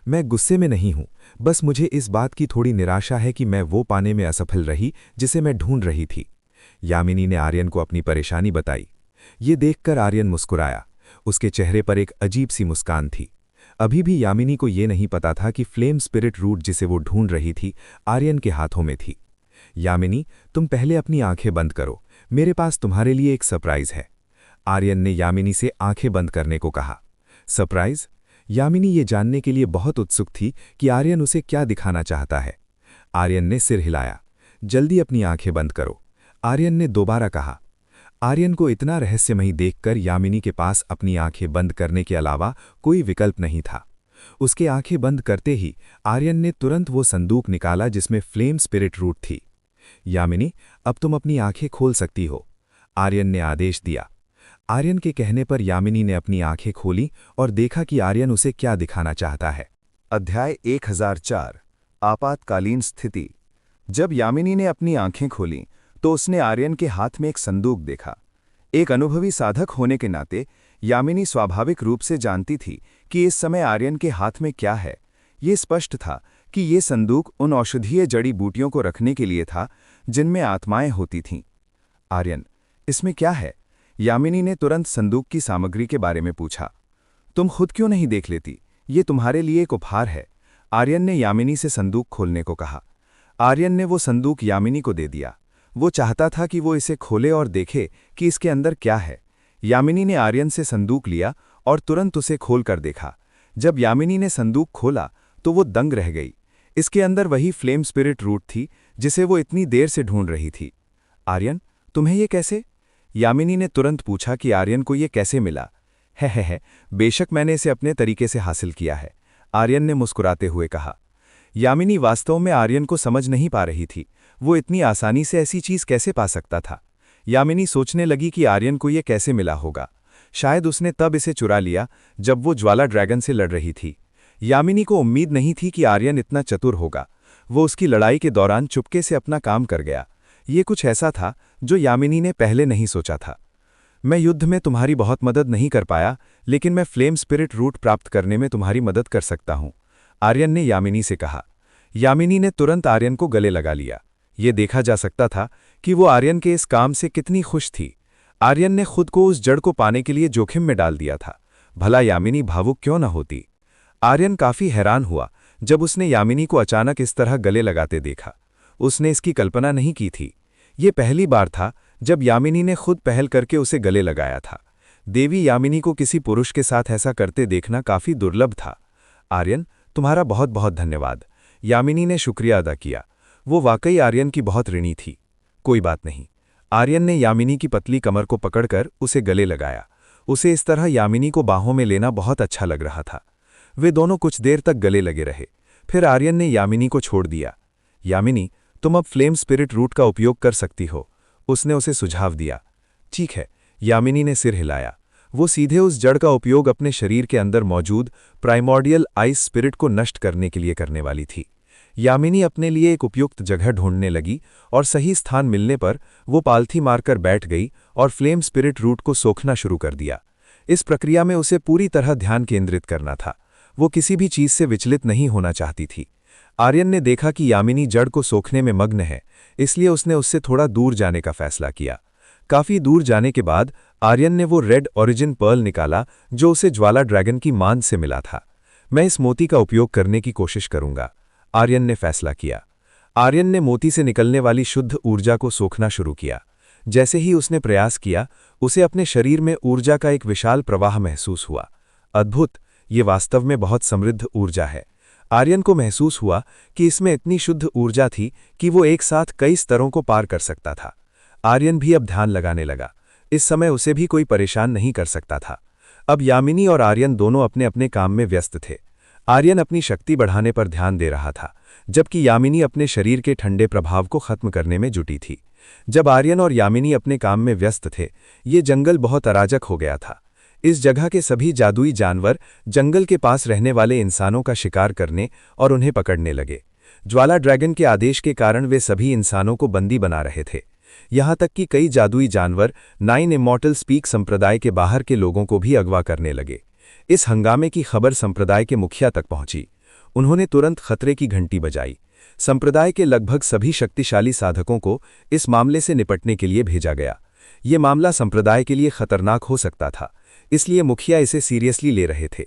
मैं गुस्से में नहीं हूं, बस मुझे इस बात की थोड़ी निराशा है कि मैं वो पाने में असफल रही जिसे मैं ढूंढ रही थी। यामिनी ने आर्यन को अपनी परेशानी बताई। ये देखकर आर्यन मुस्कुराया। उसके चेहरे पर एक अजीब सी मुस्कान थी। अभी भी यामिनी को ये नहीं पता था कि फ्लेम स्पिरिट रूट जिसे वो ढूंढ रही थी आर्यन के हाथों में थी। यामिनी, तुम पहले अपनी आंखें बंद करो, मेरे पास तुम्हारे लिए एक सरप्राइज है। आर्यन ने यामिनी से आंखें बंद करने को कहा। सरप्राइज? यामिनी ये जानने के लिए बहुत उत्सुक थी कि आर्यन उसे क्या दिखाना चाहता है। आर्यन ने सिर हिलाया। जल्दी अपनी आंखें बंद करो, आर्यन ने दोबारा कहा। आर्यन को इतना रहस्यमयी देखकर यामिनी के पास अपनी आंखें बंद करने के अलावा कोई विकल्प नहीं था। उसके आंखें बंद करते ही आर्यन ने तुरंत वो संदूक निकाला जिसमें फ्लेम स्पिरिट रूट थी। यामिनी, अब तुम अपनी आंखें खोल सकती हो, आर्यन ने आदेश दिया। आर्यन के कहने पर यामिनी ने अपनी आंखें खोली और देखा कि आर्यन उसे क्या दिखाना चाहता है। अध्याय 1004 आपातकालीन स्थिति। जब यामिनी ने अपनी आंखें खोलीं तो उसने आर्यन के हाथ में एक संदूक देखा। एक अनुभवी साधक होने के नाते यामिनी स्वाभाविक रूप से जानती थी कि इस समय आर्यन के हाथ में क्या है। ये स्पष्ट था कि ये संदूक उन औषधीय जड़ी बूटियों को रखने के लिए था जिनमें आत्माएं होती थीं। आर्यन, इसमें क्या है? यामिनी ने तुरंत संदूक की सामग्री के बारे में पूछा। तुम खुद क्यों नहीं देख लेती? ये तुम्हारे लिए एक उपहार है, आर्यन ने यामिनी से संदूक खोलने को कहा। आर्यन ने वो संदूक यामिनी को दे दिया। वो चाहता था कि वो इसे खोले और देखे कि इसके अंदर क्या है। यामिनी ने आर्यन से संदूक लिया और तुरंत उसे खोल कर देखा। जब यामिनी ने संदूक खोला तो वो दंग रह गई। इसके अंदर वही फ्लेम स्पिरिट रूट थी जिसे वो इतनी देर से ढूंढ रही थी। आर्यन, तुम्हें ये कैसे? यामिनी ने तुरंत पूछा कि आर्यन को ये कैसे मिला। है, बेशक मैंने इसे अपने तरीके से हासिल किया है, आर्यन ने मुस्कुराते हुए कहा। यामिनी वास्तव में आर्यन को समझ नहीं पा रही थी। वो इतनी आसानी से ऐसी चीज कैसे पा सकता था। यामिनी सोचने लगी कि आर्यन को ये कैसे मिला होगा। शायद उसने तब इसे चुरा लिया जब वो ज्वाला ड्रैगन से लड़ रही थी। यामिनी को उम्मीद नहीं थी कि आर्यन इतना चतुर होगा। वो उसकी लड़ाई के दौरान चुपके से अपना काम कर गया। ये कुछ ऐसा था जो यामिनी ने पहले नहीं सोचा था। मैं युद्ध में तुम्हारी बहुत मदद नहीं कर पाया, लेकिन मैं फ्लेम स्पिरिट रूट प्राप्त करने में तुम्हारी मदद कर सकता हूं, आर्यन ने यामिनी से कहा। यामिनी ने तुरंत आर्यन को गले लगा लिया। ये देखा जा सकता था कि वो आर्यन के इस काम से कितनी खुश थी। आर्यन ने खुद को उस जड़ को पाने के लिए जोखिम में डाल दिया था। भला यामिनी भावुक क्यों न होती। आर्यन काफी हैरान हुआ जब उसने यामिनी को अचानक इस तरह गले लगाते देखा। उसने इसकी कल्पना नहीं की थी। ये पहली बार था जब यामिनी ने खुद पहल करके उसे गले लगाया था। देवी यामिनी को किसी पुरुष के साथ ऐसा करते देखना काफी दुर्लभ था। आर्यन, तुम्हारा बहुत बहुत धन्यवाद, यामिनी ने शुक्रिया अदा किया। वो वाकई आर्यन की बहुत ऋणी थी। कोई बात नहीं। आर्यन ने यामिनी की पतली कमर को पकड़कर उसे गले लगाया। उसे इस तरह यामिनी को बाहों में लेना बहुत अच्छा लग रहा था। वे दोनों कुछ देर तक गले लगे रहे। फिर आर्यन ने यामिनी को छोड़ दिया। यामिनी, तुम अब फ्लेम स्पिरिट रूट का उपयोग कर सकती हो, उसने उसे सुझाव दिया। ठीक है, यामिनी ने सिर हिलाया। वो सीधे उस जड़ का उपयोग अपने शरीर के अंदर मौजूद प्राइमॉर्डियल आइस स्पिरिट को नष्ट करने के लिए करने वाली थी। यामिनी अपने लिए एक उपयुक्त जगह ढूंढने लगी और सही स्थान मिलने पर वो पालथी मारकर बैठ गई और फ्लेम स्पिरिट रूट को सोखना शुरू कर दिया। इस प्रक्रिया में उसे पूरी तरह ध्यान केंद्रित करना था। वो किसी भी चीज से विचलित नहीं होना चाहती थी। आर्यन ने देखा कि यामिनी जड़ को सोखने में मग्न है, इसलिए उसने उससे थोड़ा दूर जाने का फैसला किया। काफी दूर जाने के बाद आर्यन ने वो रेड ओरिजिन पर्ल निकाला जो उसे ज्वाला ड्रैगन की मान से मिला था। मैं इस मोती का उपयोग करने की कोशिश करूंगा, आर्यन ने फैसला किया। आर्यन ने मोती से निकलने वाली शुद्ध ऊर्जा को सोखना शुरू किया। जैसे ही उसने प्रयास किया, उसे अपने शरीर में ऊर्जा का एक विशाल प्रवाह महसूस हुआ। अद्भुत, ये वास्तव में बहुत समृद्ध ऊर्जा है। आर्यन को महसूस हुआ कि इसमें इतनी शुद्ध ऊर्जा थी कि वो एक साथ कई स्तरों को पार कर सकता था। आर्यन भी अब ध्यान लगाने लगा। इस समय उसे भी कोई परेशान नहीं कर सकता था। अब यामिनी और आर्यन दोनों अपने अपने काम में व्यस्त थे। आर्यन अपनी शक्ति बढ़ाने पर ध्यान दे रहा था, जबकि यामिनी अपने शरीर के ठंडे प्रभाव को खत्म करने में जुटी थी। जब आर्यन और यामिनी अपने काम में व्यस्त थे, ये जंगल बहुत अराजक हो गया था। इस जगह के सभी जादुई जानवर जंगल के पास रहने वाले इंसानों का शिकार करने और उन्हें पकड़ने लगे। ज्वाला ड्रैगन के आदेश के कारण वे सभी इंसानों को बंदी बना रहे थे। यहाँ तक कि कई जादुई जानवर 9 इमॉर्टल स्पीक संप्रदाय के बाहर के लोगों को भी अगवा करने लगे। इस हंगामे की खबर संप्रदाय के मुखिया तक पहुंची। उन्होंने तुरंत खतरे की घंटी बजाई। संप्रदाय के लगभग सभी शक्तिशाली साधकों को इस मामले से निपटने के लिए भेजा गया। ये मामला संप्रदाय के लिए खतरनाक हो सकता था, इसलिए मुखिया इसे सीरियसली ले रहे थे।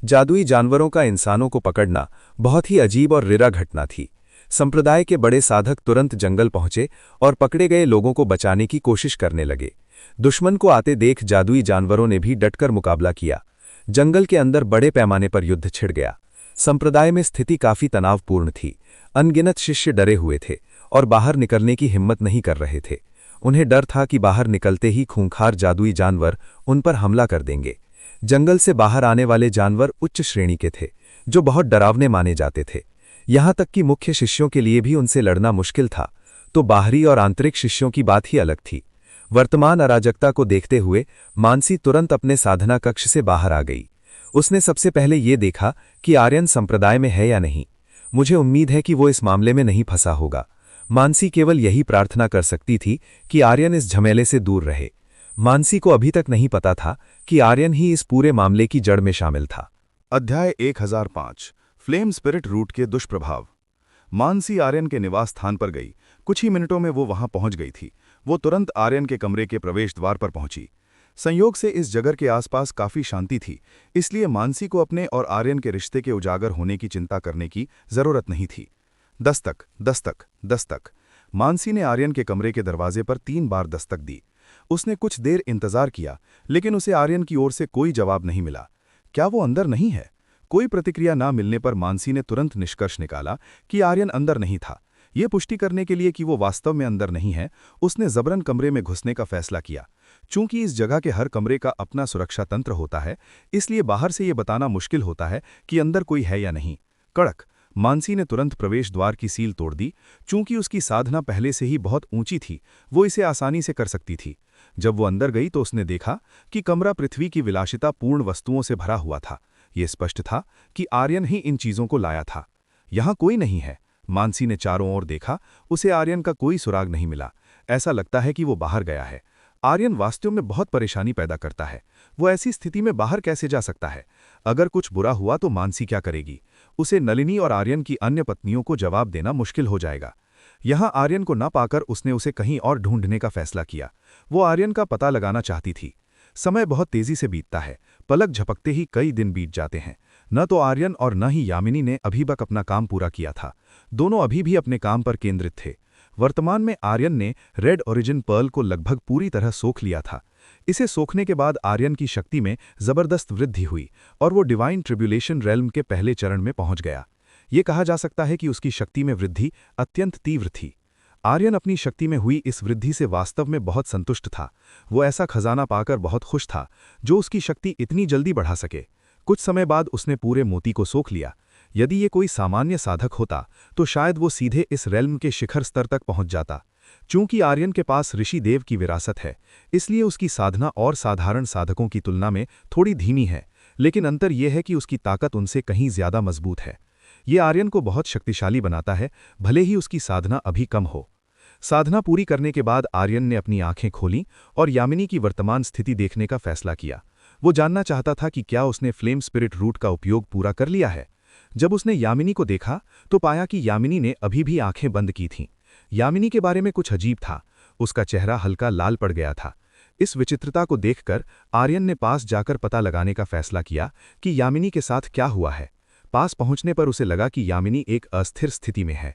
जादुई जानवरों का इंसानों को पकड़ना बहुत ही अजीब और रिरा घटना थी। संप्रदाय के बड़े साधक तुरंत जंगल पहुंचे और पकड़े गए लोगों को बचाने की कोशिश करने लगे। दुश्मन को आते देख जादुई जानवरों ने भी डटकर मुकाबला किया। जंगल के अंदर बड़े पैमाने पर युद्ध छिड़ गया। संप्रदाय में स्थिति काफी तनावपूर्ण थी। अनगिनत शिष्य डरे हुए थे और बाहर निकलने की हिम्मत नहीं कर रहे थे। उन्हें डर था कि बाहर निकलते ही खूंखार जादुई जानवर उन पर हमला कर देंगे। जंगल से बाहर आने वाले जानवर उच्च श्रेणी के थे, जो बहुत डरावने माने जाते थे। यहाँ तक कि मुख्य शिष्यों के लिए भी उनसे लड़ना मुश्किल था, तो बाहरी और आंतरिक शिष्यों की बात ही अलग थी। वर्तमान अराजकता को देखते हुए मानसी तुरंत अपने साधना कक्ष से बाहर आ गई। उसने सबसे पहले ये देखा कि आर्यन संप्रदाय में है या नहीं। मुझे उम्मीद है कि वो इस मामले में नहीं फंसा होगा। मानसी केवल यही प्रार्थना कर सकती थी कि आर्यन इस झमेले से दूर रहे। मानसी को अभी तक नहीं पता था कि आर्यन ही इस पूरे मामले की जड़ में शामिल था। अध्याय 1005 फ्लेम स्पिरिट रूट के दुष्प्रभाव। मानसी आर्यन के निवास स्थान पर गई। कुछ ही मिनटों में वो वहां पहुंच गई थी। वो तुरंत आर्यन के कमरे के प्रवेश द्वार पर पहुंची। संयोग से इस जगह के आसपास काफी शांति थी, इसलिए मानसी को अपने और आर्यन के रिश्ते के उजागर होने की चिंता करने की जरूरत नहीं थी। दस्तक, दस्तक, दस्तक। मानसी ने आर्यन के कमरे के दरवाजे पर 3 बार दस्तक दी। उसने कुछ देर इंतजार किया, लेकिन उसे आर्यन की ओर से कोई जवाब नहीं मिला। क्या वो अंदर नहीं है? कोई प्रतिक्रिया ना मिलने पर मानसी ने तुरंत निष्कर्ष निकाला कि आर्यन अंदर नहीं था। ये पुष्टि करने के लिए कि वो वास्तव में अंदर नहीं है, उसने जबरन कमरे में घुसने का फैसला किया। चूंकि इस जगह के हर कमरे का अपना सुरक्षा तंत्र होता है, इसलिए बाहर से ये बताना मुश्किल होता है कि अंदर कोई है या नहीं। कड़क। मानसी ने तुरंत प्रवेश द्वार की सील तोड़ दी। चूंकि उसकी साधना पहले से ही बहुत ऊंची थी, वो इसे आसानी से कर सकती थी। जब वो अंदर गई तो उसने देखा कि कमरा पृथ्वी की विलासिता पूर्ण वस्तुओं से भरा हुआ था। ये स्पष्ट था कि आर्यन ही इन चीजों को लाया था। यहां कोई नहीं है। मानसी ने चारों ओर देखा, उसे आर्यन का कोई सुराग नहीं मिला। ऐसा लगता है कि वो बाहर गया है। आर्यन वास्तव में बहुत परेशानी पैदा करता है। वो ऐसी स्थिति में बाहर कैसे जा सकता है? अगर कुछ बुरा हुआ तो मानसी क्या करेगी? उसे नलिनी और आर्यन की अन्य पत्नियों को जवाब देना मुश्किल हो जाएगा। यहां आर्यन को न पाकर उसने उसे कहीं और ढूंढने का फैसला किया। वो आर्यन का पता लगाना चाहती थी। समय बहुत तेजी से बीतता है। पलक झपकते ही कई दिन बीत जाते हैं। न तो आर्यन और न ही यामिनी ने अभी तक अपना काम पूरा किया था। दोनों अभी भी अपने काम पर केंद्रित थे। वर्तमान में आर्यन ने रेड ओरिजिन पर्ल को लगभग पूरी तरह सोख लिया था। इसे सोखने के बाद आर्यन की शक्ति में जबरदस्त वृद्धि हुई और वो डिवाइन ट्रिब्यूलेशन रेल्म के पहले चरण में पहुंच गया। ये कहा जा सकता है कि उसकी शक्ति में वृद्धि अत्यंत तीव्र थी। आर्यन अपनी शक्ति में हुई इस वृद्धि से वास्तव में बहुत संतुष्ट था। वो ऐसा खजाना पाकर बहुत खुश था जो उसकी शक्ति इतनी जल्दी बढ़ा सके। कुछ समय बाद उसने पूरे मोती को सोख लिया। यदि ये कोई सामान्य साधक होता तो शायद वो सीधे इस रेल्म के शिखर स्तर तक पहुंच जाता। चूंकि आर्यन के पास ऋषि देव की विरासत है, इसलिए उसकी साधना और साधारण साधकों की तुलना में थोड़ी धीमी है, लेकिन अंतर यह है कि उसकी ताकत उनसे कहीं ज्यादा मजबूत है। ये आर्यन को बहुत शक्तिशाली बनाता है, भले ही उसकी साधना अभी कम हो। साधना पूरी करने के बाद आर्यन ने अपनी आंखें खोलीं और यामिनी की वर्तमान स्थिति देखने का फैसला किया। वो जानना चाहता था कि क्या उसने फ्लेम स्पिरिट रूट का उपयोग पूरा कर लिया है। जब उसने यामिनी को देखा तो पाया कि यामिनी ने अभी भी आंखें बंद की थीं। यामिनी के बारे में कुछ अजीब था। उसका चेहरा हल्का लाल पड़ गया था। इस विचित्रता को देखकर आर्यन ने पास जाकर पता लगाने का फैसला किया कि यामिनी के साथ क्या हुआ है। पास पहुंचने पर उसे लगा कि यामिनी एक अस्थिर स्थिति में है।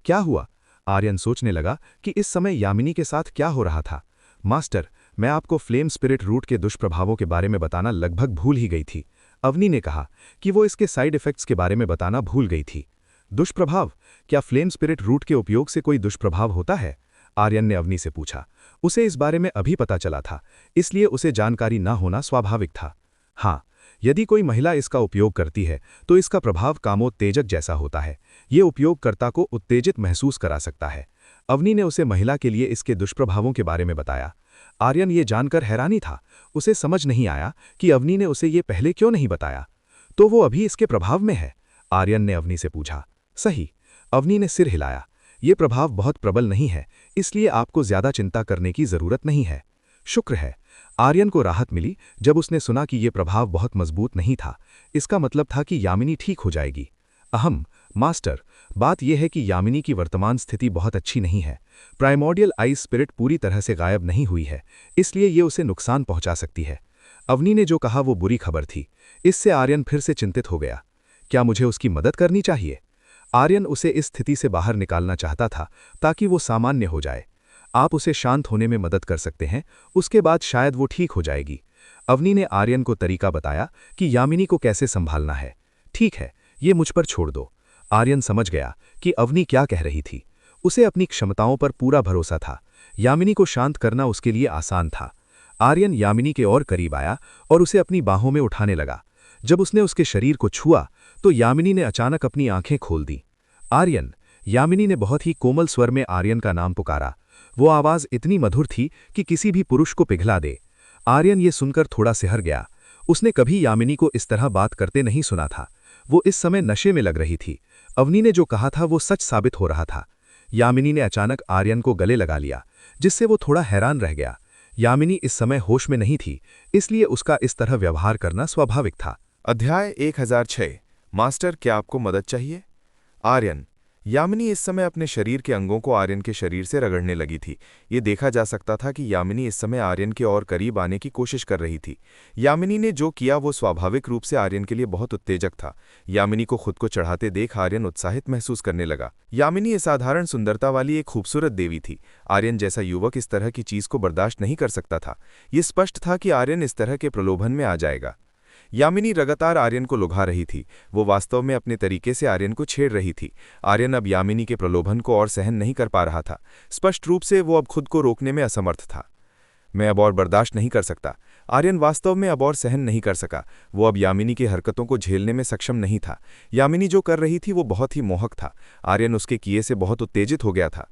क्या हुआ? आर्यन सोचने लगा कि इस समय यामिनी के साथ क्या हो रहा था। मास्टर, मैं आपको फ्लेम स्पिरिट रूट के दुष्प्रभावों के बारे में बताना लगभग भूल ही गई थी। अवनी ने कहा कि वो इसके साइड इफेक्ट्स के बारे में बताना भूल गई थी। दुष्प्रभाव? क्या फ्लेम स्पिरिट रूट के उपयोग से कोई दुष्प्रभाव होता है? आर्यन ने अवनी से पूछा। उसे इस बारे में अभी पता चला था, इसलिए उसे जानकारी न होना स्वाभाविक था। हाँ, यदि कोई महिला इसका उपयोग करती है तो इसका प्रभाव कामोत्तेजक जैसा होता है। ये उपयोगकर्ता को उत्तेजित महसूस करा सकता है। अवनी ने उसे महिला के लिए इसके दुष्प्रभावों के बारे में बताया। आर्यन ये जानकर हैरानी था। उसे समझ नहीं आया कि अवनी ने उसे ये पहले क्यों नहीं बताया। तो वो अभी इसके प्रभाव में है? आर्यन ने अवनी से पूछा। सही, अवनी ने सिर हिलाया। ये प्रभाव बहुत प्रबल नहीं है, इसलिए आपको ज्यादा चिंता करने की जरूरत नहीं है। शुक्र है। आर्यन को राहत मिली जब उसने सुना कि ये प्रभाव बहुत मजबूत नहीं था। इसका मतलब था कि यामिनी ठीक हो जाएगी। मास्टर, बात यह है कि यामिनी की वर्तमान स्थिति बहुत अच्छी नहीं है। प्राइमोर्डियल आइस स्पिरिट पूरी तरह से गायब नहीं हुई है, इसलिए ये उसे नुकसान पहुंचा सकती है। अवनी ने जो कहा वो बुरी खबर थी। इससे आर्यन फिर से चिंतित हो गया। क्या मुझे उसकी मदद करनी चाहिए? आर्यन उसे इस स्थिति से बाहर निकालना चाहता था ताकि वो सामान्य हो जाए। आप उसे शांत होने में मदद कर सकते हैं, उसके बाद शायद वो ठीक हो जाएगी। अवनी ने आर्यन को तरीका बताया कि यामिनी को कैसे संभालना है। ठीक है, ये मुझ पर छोड़ दो। आर्यन समझ गया कि अवनी क्या कह रही थी। उसे अपनी क्षमताओं पर पूरा भरोसा था। यामिनी को शांत करना उसके लिए आसान था। आर्यन यामिनी के और करीब आया और उसे अपनी बाहों में उठाने लगा। जब उसने उसके शरीर को छुआ तो यामिनी ने अचानक अपनी आंखें खोल दी। आर्यन, यामिनी ने बहुत ही कोमल स्वर में आर्यन का नाम पुकारा। वो आवाज इतनी मधुर थी कि किसी भी पुरुष को पिघला दे। आर्यन ये सुनकर थोड़ा सिहर गया। उसने कभी यामिनी को इस तरह बात करते नहीं सुना था। वो इस समय नशे में लग रही थी। अवनी ने जो कहा था वो सच साबित हो रहा था। यामिनी ने अचानक आर्यन को गले लगा लिया, जिससे वो थोड़ा हैरान रह गया। यामिनी इस समय होश में नहीं थी, इसलिए उसका इस तरह व्यवहार करना स्वाभाविक था। अध्याय 1006। मास्टर, क्या आपको मदद चाहिए? आर्यन। यामिनी इस समय अपने शरीर के अंगों को आर्यन के शरीर से रगड़ने लगी थी। ये देखा जा सकता था कि यामिनी इस समय आर्यन के और करीब आने की कोशिश कर रही थी। यामिनी ने जो किया वो स्वाभाविक रूप से आर्यन के लिए बहुत उत्तेजक था। यामिनी को खुद को चढ़ाते देख आर्यन उत्साहित महसूस करने लगा। यामिनी असाधारण सुंदरता वाली एक खूबसूरत देवी थी। आर्यन जैसा युवक इस तरह की चीज को बर्दाश्त नहीं कर सकता था। ये स्पष्ट था कि आर्यन इस तरह के प्रलोभन में आ जाएगा। यामिनी लगातार आर्यन को लुभा रही थी। वो वास्तव में अपने तरीके से आर्यन को छेड़ रही थी। आर्यन अब यामिनी के प्रलोभन को और सहन नहीं कर पा रहा था। स्पष्ट रूप से वो अब खुद को रोकने में असमर्थ था। मैं अब और बर्दाश्त नहीं कर सकता। आर्यन वास्तव में अब और सहन नहीं कर सका। वो अब यामिनी की हरकतों को झेलने में सक्षम नहीं था। यामिनी जो कर रही थी वो बहुत ही मोहक था। आर्यन उसके किए से बहुत उत्तेजित हो गया था।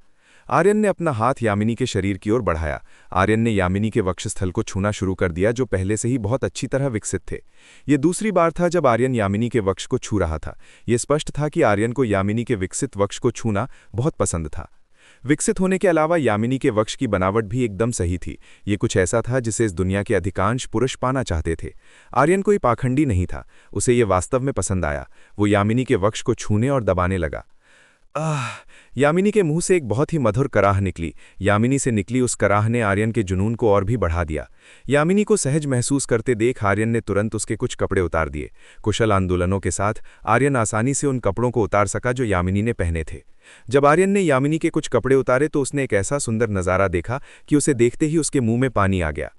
आर्यन ने अपना हाथ यामिनी के शरीर की ओर बढ़ाया। आर्यन ने यामिनी के वक्षस्थल को छूना शुरू कर दिया, जो पहले से ही बहुत अच्छी तरह विकसित थे। ये दूसरी बार था जब आर्यन यामिनी के वक्ष को छू रहा था। ये स्पष्ट था कि आर्यन को यामिनी के विकसित वक्ष को छूना बहुत पसंद था। विकसित होने के अलावा यामिनी के वक्ष की बनावट भी एकदम सही थी। ये कुछ ऐसा था जिसे इस दुनिया के अधिकांश पुरुष पाना चाहते थे। आर्यन कोई पाखंडी नहीं था। उसे ये वास्तव में पसंद आया। वो यामिनी के वक्ष को छूने और दबाने लगा। आह! यामिनी के मुंह से एक बहुत ही मधुर कराह निकली। यामिनी से निकली उस कराह ने आर्यन के जुनून को और भी बढ़ा दिया। यामिनी को सहज महसूस करते देख आर्यन ने तुरंत उसके कुछ कपड़े उतार दिए। कुशल आंदोलनों के साथ आर्यन आसानी से उन कपड़ों को उतार सका जो यामिनी ने पहने थे। जब आर्यन ने यामिनी के कुछ कपड़े उतारे तो उसने एक ऐसा सुंदर नज़ारा देखा कि उसे देखते ही उसके मुंह में पानी आ गया।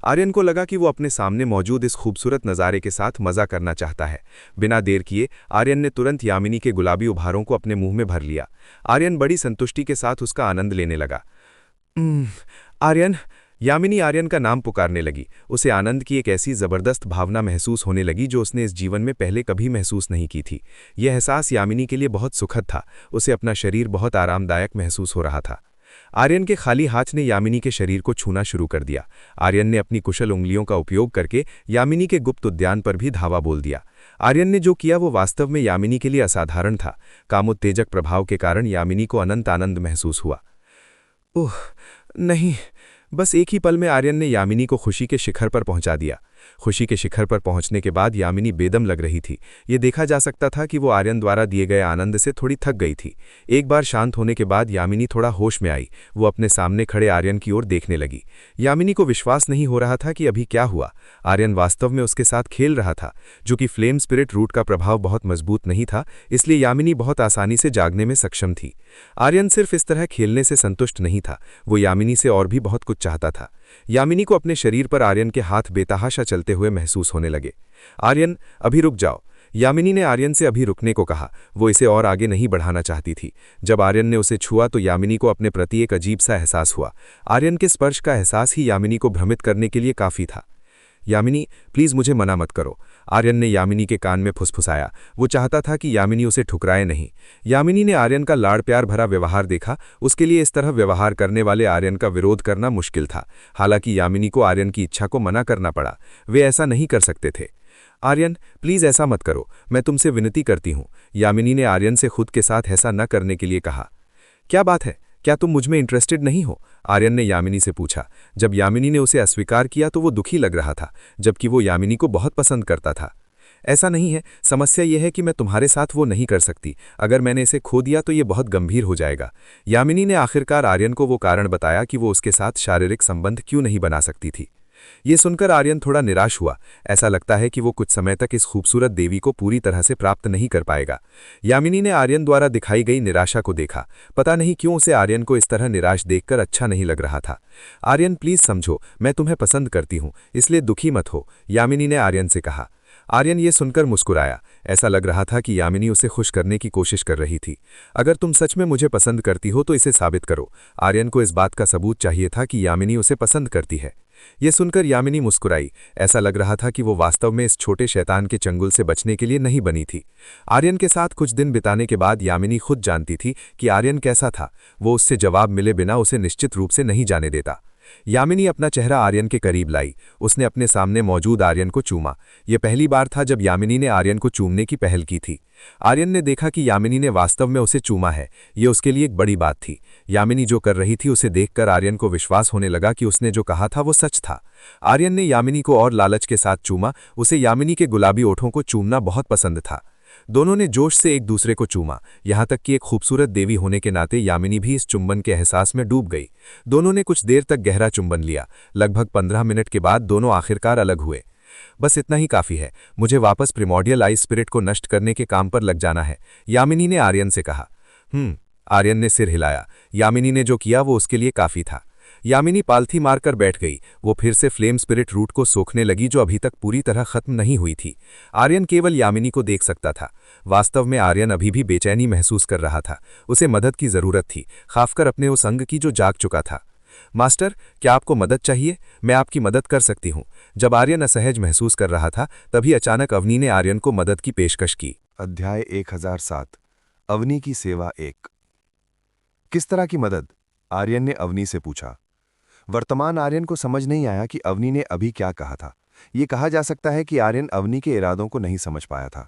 आर्यन को लगा कि वो अपने सामने मौजूद इस खूबसूरत नज़ारे के साथ मज़ा करना चाहता है। बिना देर किए आर्यन ने तुरंत यामिनी के गुलाबी उभारों को अपने मुंह में भर लिया। आर्यन बड़ी संतुष्टि के साथ उसका आनंद लेने लगा। आर्यन। यामिनी आर्यन का नाम पुकारने लगी। उसे आनंद की एक ऐसी ज़बरदस्त भावना महसूस होने लगी जो उसने इस जीवन में पहले कभी महसूस नहीं की थी। यह एहसास यामिनी के लिए बहुत सुखद था। उसे अपना शरीर बहुत आरामदायक महसूस हो रहा था। आर्यन के खाली हाथ ने यामिनी के शरीर को छूना शुरू कर दिया। आर्यन ने अपनी कुशल उंगलियों का उपयोग करके यामिनी के गुप्त उद्यान पर भी धावा बोल दिया। आर्यन ने जो किया वो वास्तव में यामिनी के लिए असाधारण था। कामोत्तेजक प्रभाव के कारण यामिनी को अनंत आनंद महसूस हुआ। ओह नहीं! बस एक ही पल में आर्यन ने यामिनी को खुशी के शिखर पर पहुंचा दिया। खुशी के शिखर पर पहुंचने के बाद यामिनी बेदम लग रही थी। ये देखा जा सकता था कि वो आर्यन द्वारा दिए गए आनंद से थोड़ी थक गई थी। एक बार शांत होने के बाद यामिनी थोड़ा होश में आई। वो अपने सामने खड़े आर्यन की ओर देखने लगी। यामिनी को विश्वास नहीं हो रहा था कि अभी क्या हुआ। आर्यन वास्तव में उसके साथ खेल रहा था। जो कि फ्लेम स्पिरिट रूट का प्रभाव बहुत मजबूत नहीं था, इसलिए यामिनी बहुत आसानी से जागने में सक्षम थी। आर्यन सिर्फ इस तरह खेलने से संतुष्ट नहीं था, वो यामिनी से और भी बहुत कुछ चाहता था। यामिनी को अपने शरीर पर आर्यन के हाथ बेतहाशा चलते हुए महसूस होने लगे। आर्यन, अभी रुक जाओ। यामिनी ने आर्यन से अभी रुकने को कहा। वो इसे और आगे नहीं बढ़ाना चाहती थी। जब आर्यन ने उसे छुआ तो यामिनी को अपने प्रति एक अजीब सा एहसास हुआ। आर्यन के स्पर्श का एहसास ही यामिनी को भ्रमित करने के लिए काफ़ी था। यामिनी, प्लीज़ मुझे मना मत करो। आर्यन ने यामिनी के कान में फुसफुसाया। वो चाहता था कि यामिनी उसे ठुकराए नहीं। यामिनी ने आर्यन का लाड़ प्यार भरा व्यवहार देखा। उसके लिए इस तरह व्यवहार करने वाले आर्यन का विरोध करना मुश्किल था। हालांकि यामिनी को आर्यन की इच्छा को मना करना पड़ा। वे ऐसा नहीं कर सकते थे। आर्यन, प्लीज़ ऐसा मत करो, मैं तुमसे विनती करती हूँ। यामिनी ने आर्यन से खुद के साथ ऐसा न करने के लिए कहा। क्या बात है? क्या तुम मुझ में इंटरेस्टेड नहीं हो? आर्यन ने यामिनी से पूछा। जब यामिनी ने उसे अस्वीकार किया तो वो दुखी लग रहा था, जबकि वो यामिनी को बहुत पसंद करता था। ऐसा नहीं है, समस्या यह है कि मैं तुम्हारे साथ वो नहीं कर सकती। अगर मैंने इसे खो दिया तो ये बहुत गंभीर हो जाएगा। यामिनी ने आखिरकार आर्यन को वो कारण बताया कि वो उसके साथ शारीरिक संबंध क्यों नहीं बना सकती थी। ये सुनकर आर्यन थोड़ा निराश हुआ। ऐसा लगता है कि वो कुछ समय तक इस खूबसूरत देवी को पूरी तरह से प्राप्त नहीं कर पाएगा। यामिनी ने आर्यन द्वारा दिखाई गई निराशा को देखा। पता नहीं क्यों उसे आर्यन को इस तरह निराश देखकर अच्छा नहीं लग रहा था। आर्यन, प्लीज़ समझो, मैं तुम्हें पसंद करती हूँ, इसलिए दुखी मत हो, यामिनी ने आर्यन से कहा। आर्यन ये सुनकर मुस्कुराया। ऐसा लग रहा था कि यामिनी उसे खुश करने की कोशिश कर रही थी। अगर तुम सच में मुझे पसंद करती हो तो इसे साबित करो। आर्यन को इस बात का सबूत चाहिए था कि यामिनी उसे पसंद करती है। ये सुनकर यामिनी मुस्कुराई। ऐसा लग रहा था कि वो वास्तव में इस छोटे शैतान के चंगुल से बचने के लिए नहीं बनी थी। आर्यन के साथ कुछ दिन बिताने के बाद यामिनी खुद जानती थी कि आर्यन कैसा था। वो उससे जवाब मिले बिना उसे निश्चित रूप से नहीं जाने देता। यामिनी अपना चेहरा आर्यन के करीब लाई। उसने अपने सामने मौजूद आर्यन को चूमा। यह पहली बार था जब यामिनी ने आर्यन को चूमने की पहल की थी। आर्यन ने देखा कि यामिनी ने वास्तव में उसे चूमा है। ये उसके लिए एक बड़ी बात थी। यामिनी जो कर रही थी उसे देखकर आर्यन को विश्वास होने लगा कि उसने जो कहा था वो सच था। आर्यन ने यामिनी को और लालच के साथ चूमा। उसे यामिनी के गुलाबी ओठों को चूमना बहुत पसंद था। दोनों ने जोश से एक दूसरे को चूमा। यहाँ तक कि एक खूबसूरत देवी होने के नाते यामिनी भी इस चुंबन के एहसास में डूब गई। दोनों ने कुछ देर तक गहरा चुंबन लिया। लगभग 15 मिनट के बाद दोनों आखिरकार अलग हुए। बस इतना ही काफ़ी है, मुझे वापस प्रिमोर्डियल आइस स्पिरिट को नष्ट करने के काम पर लग जाना है, यामिनी ने आर्यन से कहा। आर्यन ने सिर हिलाया। यामिनी ने जो किया वो उसके लिए काफ़ी था। यामिनी पालथी मारकर बैठ गई। वो फिर से फ्लेम स्पिरिट रूट को सोखने लगी जो अभी तक पूरी तरह खत्म नहीं हुई थी। आर्यन केवल यामिनी को देख सकता था। वास्तव में आर्यन अभी भी बेचैनी महसूस कर रहा था। उसे मदद की ज़रूरत थी, खासकर अपने उस अंग की जो जाग चुका था। मास्टर, क्या आपको मदद चाहिए? मैं आपकी मदद कर सकती हूँ। जब आर्यन असहज महसूस कर रहा था तभी अचानक अवनी ने आर्यन को मदद की पेशकश की। अध्याय 1007 अवनी की सेवा 1। किस तरह की मदद? आर्यन ने अवनी से पूछा। वर्तमान आर्यन को समझ नहीं आया कि अवनी ने अभी क्या कहा था। ये कहा जा सकता है कि आर्यन अवनी के इरादों को नहीं समझ पाया था।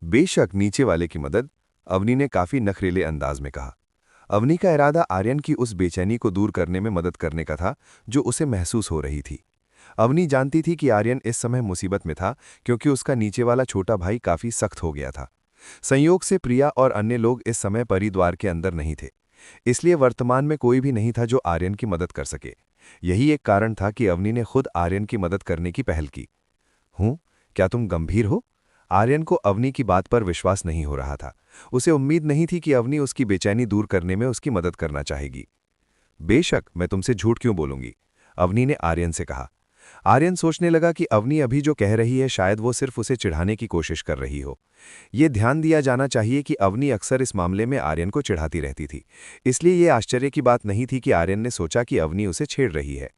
बेशक नीचे वाले की मदद, अवनी ने काफी नखरेले अंदाज में कहा। अवनी का इरादा आर्यन की उस बेचैनी को दूर करने में मदद करने का था जो उसे महसूस हो रही थी। अवनी जानती थी कि आर्यन इस समय मुसीबत में था क्योंकि उसका नीचे वाला छोटा भाई काफी सख्त हो गया था। संयोग से प्रिया और अन्य लोग इस समय परिद्वार के अंदर नहीं थे, इसलिए वर्तमान में कोई भी नहीं था जो आर्यन की मदद कर सके। यही एक कारण था कि अवनी ने खुद आर्यन की मदद करने की पहल की। हूँ, क्या तुम गंभीर हो? आर्यन को अवनी की बात पर विश्वास नहीं हो रहा था। उसे उम्मीद नहीं थी कि अवनी उसकी बेचैनी दूर करने में उसकी मदद करना चाहेगी। बेशक, मैं तुमसे झूठ क्यों बोलूंगी? अवनी ने आर्यन से कहा। आर्यन सोचने लगा कि अवनी अभी जो कह रही है शायद वो सिर्फ उसे चिढ़ाने की कोशिश कर रही हो। ये ध्यान दिया जाना चाहिए कि अवनी अक्सर इस मामले में आर्यन को चिढ़ाती रहती थी, इसलिए ये आश्चर्य की बात नहीं थी कि आर्यन ने सोचा कि अवनी उसे छेड़ रही है।